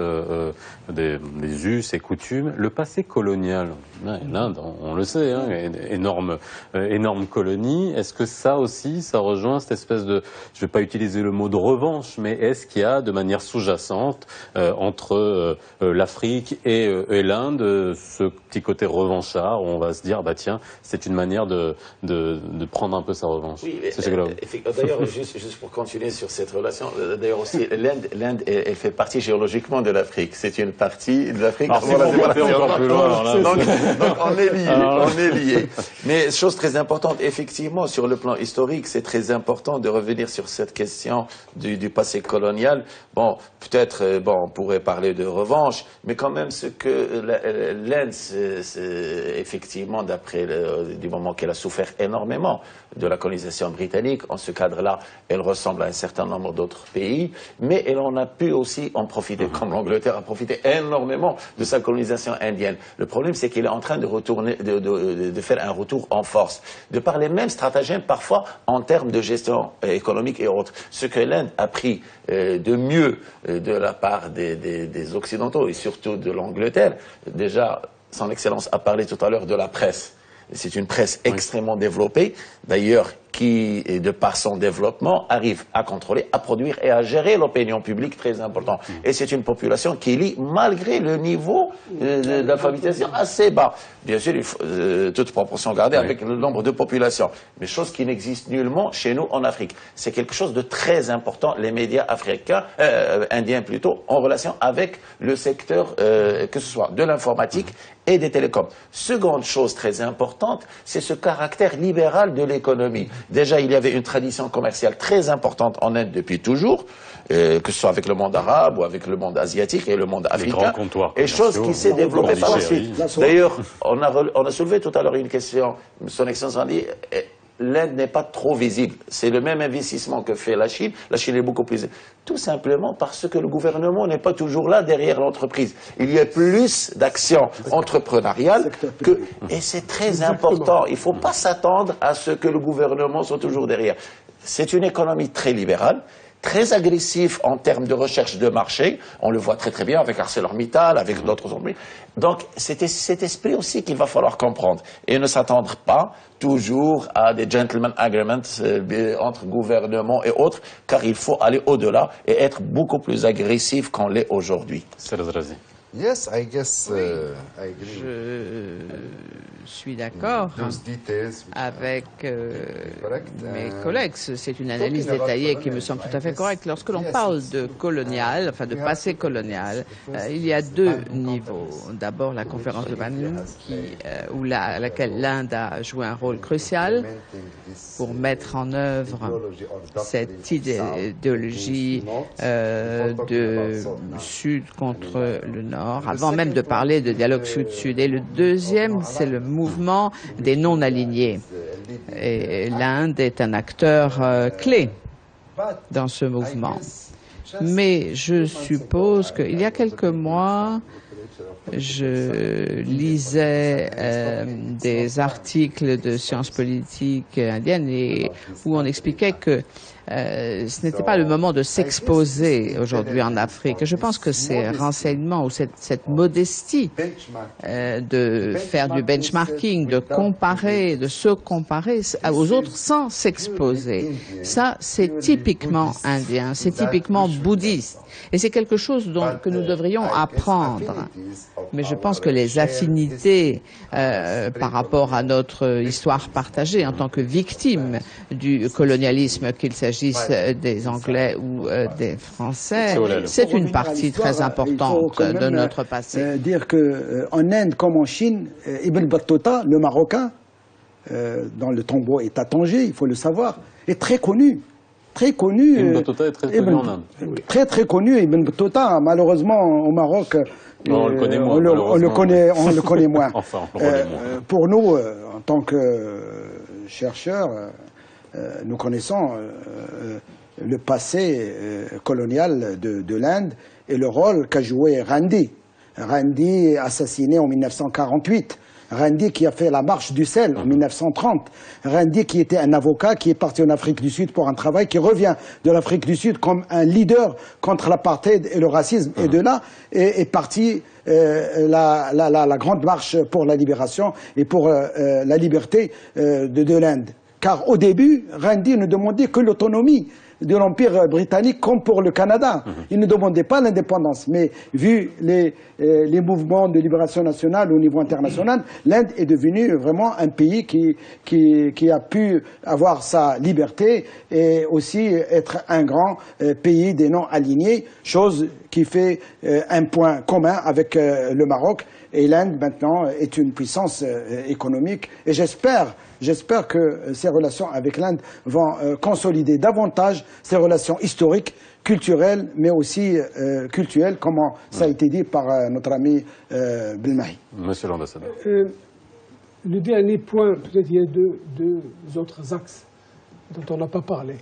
des us et coutumes, le passé colonial. L'Inde, on le sait, énorme colonie. Est-ce que ça aussi, ça rejoint cette espèce de... Je ne vais pas utiliser le mot de revanche, mais est-ce qu'il y a de manière sous-jacente entre l'Afrique et l'Inde ce petit côté revanchard où on va se dire, bah tiens, c'est une manière de prendre un peu sa revanche. Oui, d'ailleurs, juste pour continuer sur cette relation, d'ailleurs aussi, l'Inde, elle fait partie géologiquement de l'Afrique. C'est une partie de l'Afrique. Donc on est liés. Mais chose très importante, effectivement, sur le plan historique, c'est très important de revenir sur cette question du passé colonial. Bon, peut-être, on pourrait parler de revanche, mais quand même, ce que l'Inde, effectivement, d'après du moment qu'elle a souffert énormément de la colonisation britannique, en ce cadre-là, elle ressemble à un certain nombre d'autres pays, mais elle en a pu aussi en profiter, comme l'Angleterre a profité énormément de sa colonisation indienne. Le problème, c'est qu'il est en train de faire un retour en force, de par les mêmes stratagèmes parfois en termes de gestion économique et autres. Ce que l'Inde a pris de mieux de la part des Occidentaux et surtout de l'Angleterre, déjà, Son Excellence a parlé tout à l'heure de la presse. C'est une presse extrêmement développée, d'ailleurs, qui, de par son développement, arrive à contrôler, à produire et à gérer l'opinion publique très important. Et c'est une population qui lit malgré le niveau d'alphabétisation assez bas. Bien sûr, il faut toute proportion gardée avec le nombre de population. Mais chose qui n'existe nullement chez nous en Afrique. C'est quelque chose de très important, les médias africains, indiens plutôt, en relation avec le secteur, que ce soit de l'informatique et des télécoms. Seconde chose très importante, c'est ce caractère libéral de l'économie. Déjà, il y avait une tradition commerciale très importante en Inde depuis toujours, que ce soit avec le monde arabe ou avec le monde asiatique et le monde africain, et chose qui s'est développée par la suite. D'ailleurs, on a soulevé tout à l'heure une question, Son Excellence a dit, l'Inde n'est pas trop visible. C'est le même investissement que fait la Chine. La Chine est beaucoup plus... Tout simplement parce que le gouvernement n'est pas toujours là derrière l'entreprise. Il y a plus d'actions entrepreneuriales que... Et c'est très important. Il ne faut pas s'attendre à ce que le gouvernement soit toujours derrière. C'est une économie très libérale, très agressif en termes de recherche de marché. On le voit très très bien avec ArcelorMittal, avec d'autres entreprises. Donc c'est cet esprit aussi qu'il va falloir comprendre et ne s'attendre pas toujours à des gentlemen agreements entre gouvernements et autres, car il faut aller au-delà et être beaucoup plus agressif qu'on l'est aujourd'hui. Yes, I guess I agree. Je suis d'accord avec mes collègues. C'est une analyse détaillée qui me semble tout à fait correcte. Lorsque l'on parle de colonial, enfin de passé colonial, il y a deux niveaux. D'abord, la conférence de Bandung, à laquelle l'Inde a joué un rôle crucial pour mettre en œuvre cette idéologie de Sud contre le Nord, avant même de parler de dialogue Sud-Sud. Et le deuxième, c'est le mouvement des non-alignés. Et l'Inde est un acteur clé dans ce mouvement. Mais je suppose qu'il y a quelques mois, je lisais des articles de sciences politiques indiennes où on expliquait que ce n'était pas le moment de s'exposer aujourd'hui en Afrique. Je pense que ces renseignements ou cette modestie de faire du benchmarking, de se comparer aux autres sans s'exposer, ça c'est typiquement indien, c'est typiquement bouddhiste. Et c'est quelque chose que nous devrions apprendre. Mais je pense que les affinités par rapport à notre histoire partagée en tant que victime du colonialisme, qu'il s'agisse des Anglais ou des Français, c'est une partie très importante de notre passé. Dire qu'en Inde comme en Chine, Ibn Battuta, le Marocain, dont le tombeau est à Tanger, il faut le savoir, est très connu. Très connu. Ibn Battuta est très connu en Inde. Très très connu, Ibn Battuta. Malheureusement, au Maroc, on le connaît moins. On le connaît moins. Enfin, on le connaît moins. Pour nous, en tant que chercheurs, nous connaissons le passé colonial de l'Inde et le rôle qu'a joué Gandhi. Gandhi assassiné en 1948. Gandhi qui a fait la marche du sel en 1930. Gandhi qui était un avocat, qui est parti en Afrique du Sud pour un travail, qui revient de l'Afrique du Sud comme un leader contre l'apartheid et le racisme. Et de là est parti la grande marche pour la libération et pour la liberté de l'Inde. Car au début, Gandhi ne demandait que l'autonomie de l'Empire britannique comme pour le Canada. Il ne demandait pas l'indépendance. Mais vu les mouvements de libération nationale au niveau international, l'Inde est devenue vraiment un pays qui a pu avoir sa liberté et aussi être un grand pays des non-alignés, chose qui fait un point commun avec le Maroc. Et l'Inde, maintenant, est une puissance économique. Et j'espère que ces relations avec l'Inde vont consolider davantage ces relations historiques, culturelles, mais aussi culturelles, comme ça a été dit par notre ami Belmahi. Monsieur l'ambassadeur. Le dernier point, peut-être il y a deux autres axes dont on n'a pas parlé.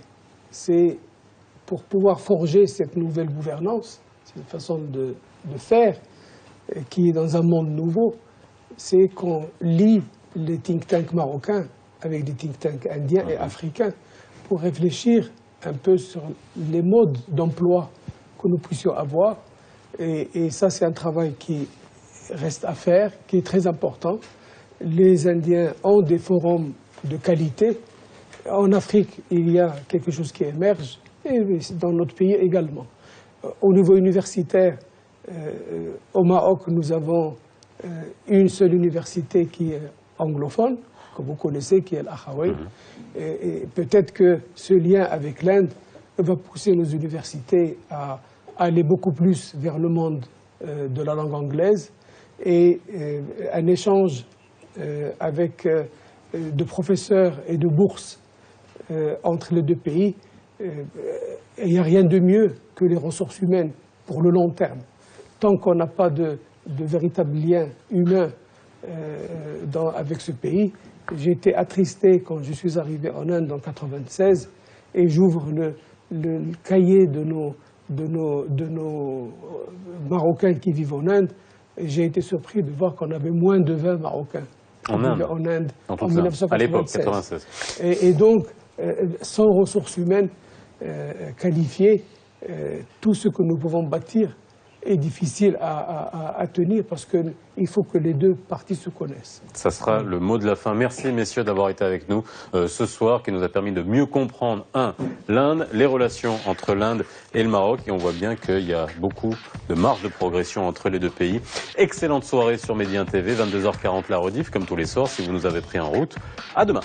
C'est pour pouvoir forger cette nouvelle gouvernance, cette façon de faire, qui est dans un monde nouveau, c'est qu'on lie les think tanks marocains avec des think tanks indiens et africains pour réfléchir un peu sur les modes d'emploi que nous puissions avoir. Et ça, c'est un travail qui reste à faire, qui est très important. Les Indiens ont des forums de qualité. En Afrique, il y a quelque chose qui émerge, et dans notre pays également. Au niveau universitaire, au Maroc, nous avons une seule université qui est anglophone, que vous connaissez, qui est l'Akhawaï. Et peut-être que ce lien avec l'Inde va pousser nos universités à aller beaucoup plus vers le monde de la langue anglaise et un échange avec de professeurs et de bourses entre les deux pays. Il n'y a rien de mieux que les ressources humaines pour le long terme. Tant qu'on n'a pas de véritable lien humain avec ce pays, J'ai été attristé quand je suis arrivé en Inde en 1996 et j'ouvre le cahier de nos Marocains qui vivent en Inde. J'ai été surpris de voir qu'on avait moins de 20 Marocains en Inde en 1996. À l'époque, 1996. Et donc, sans ressources humaines qualifiées, tout ce que nous pouvons bâtir est difficile à tenir parce qu'il faut que les deux parties se connaissent. Ça sera le mot de la fin. Merci messieurs d'avoir été avec nous ce soir, qui nous a permis de mieux comprendre, l'Inde, les relations entre l'Inde et le Maroc. Et on voit bien qu'il y a beaucoup de marge de progression entre les deux pays. Excellente soirée sur Média TV, 22h40 la rediff, comme tous les soirs, si vous nous avez pris en route. À demain.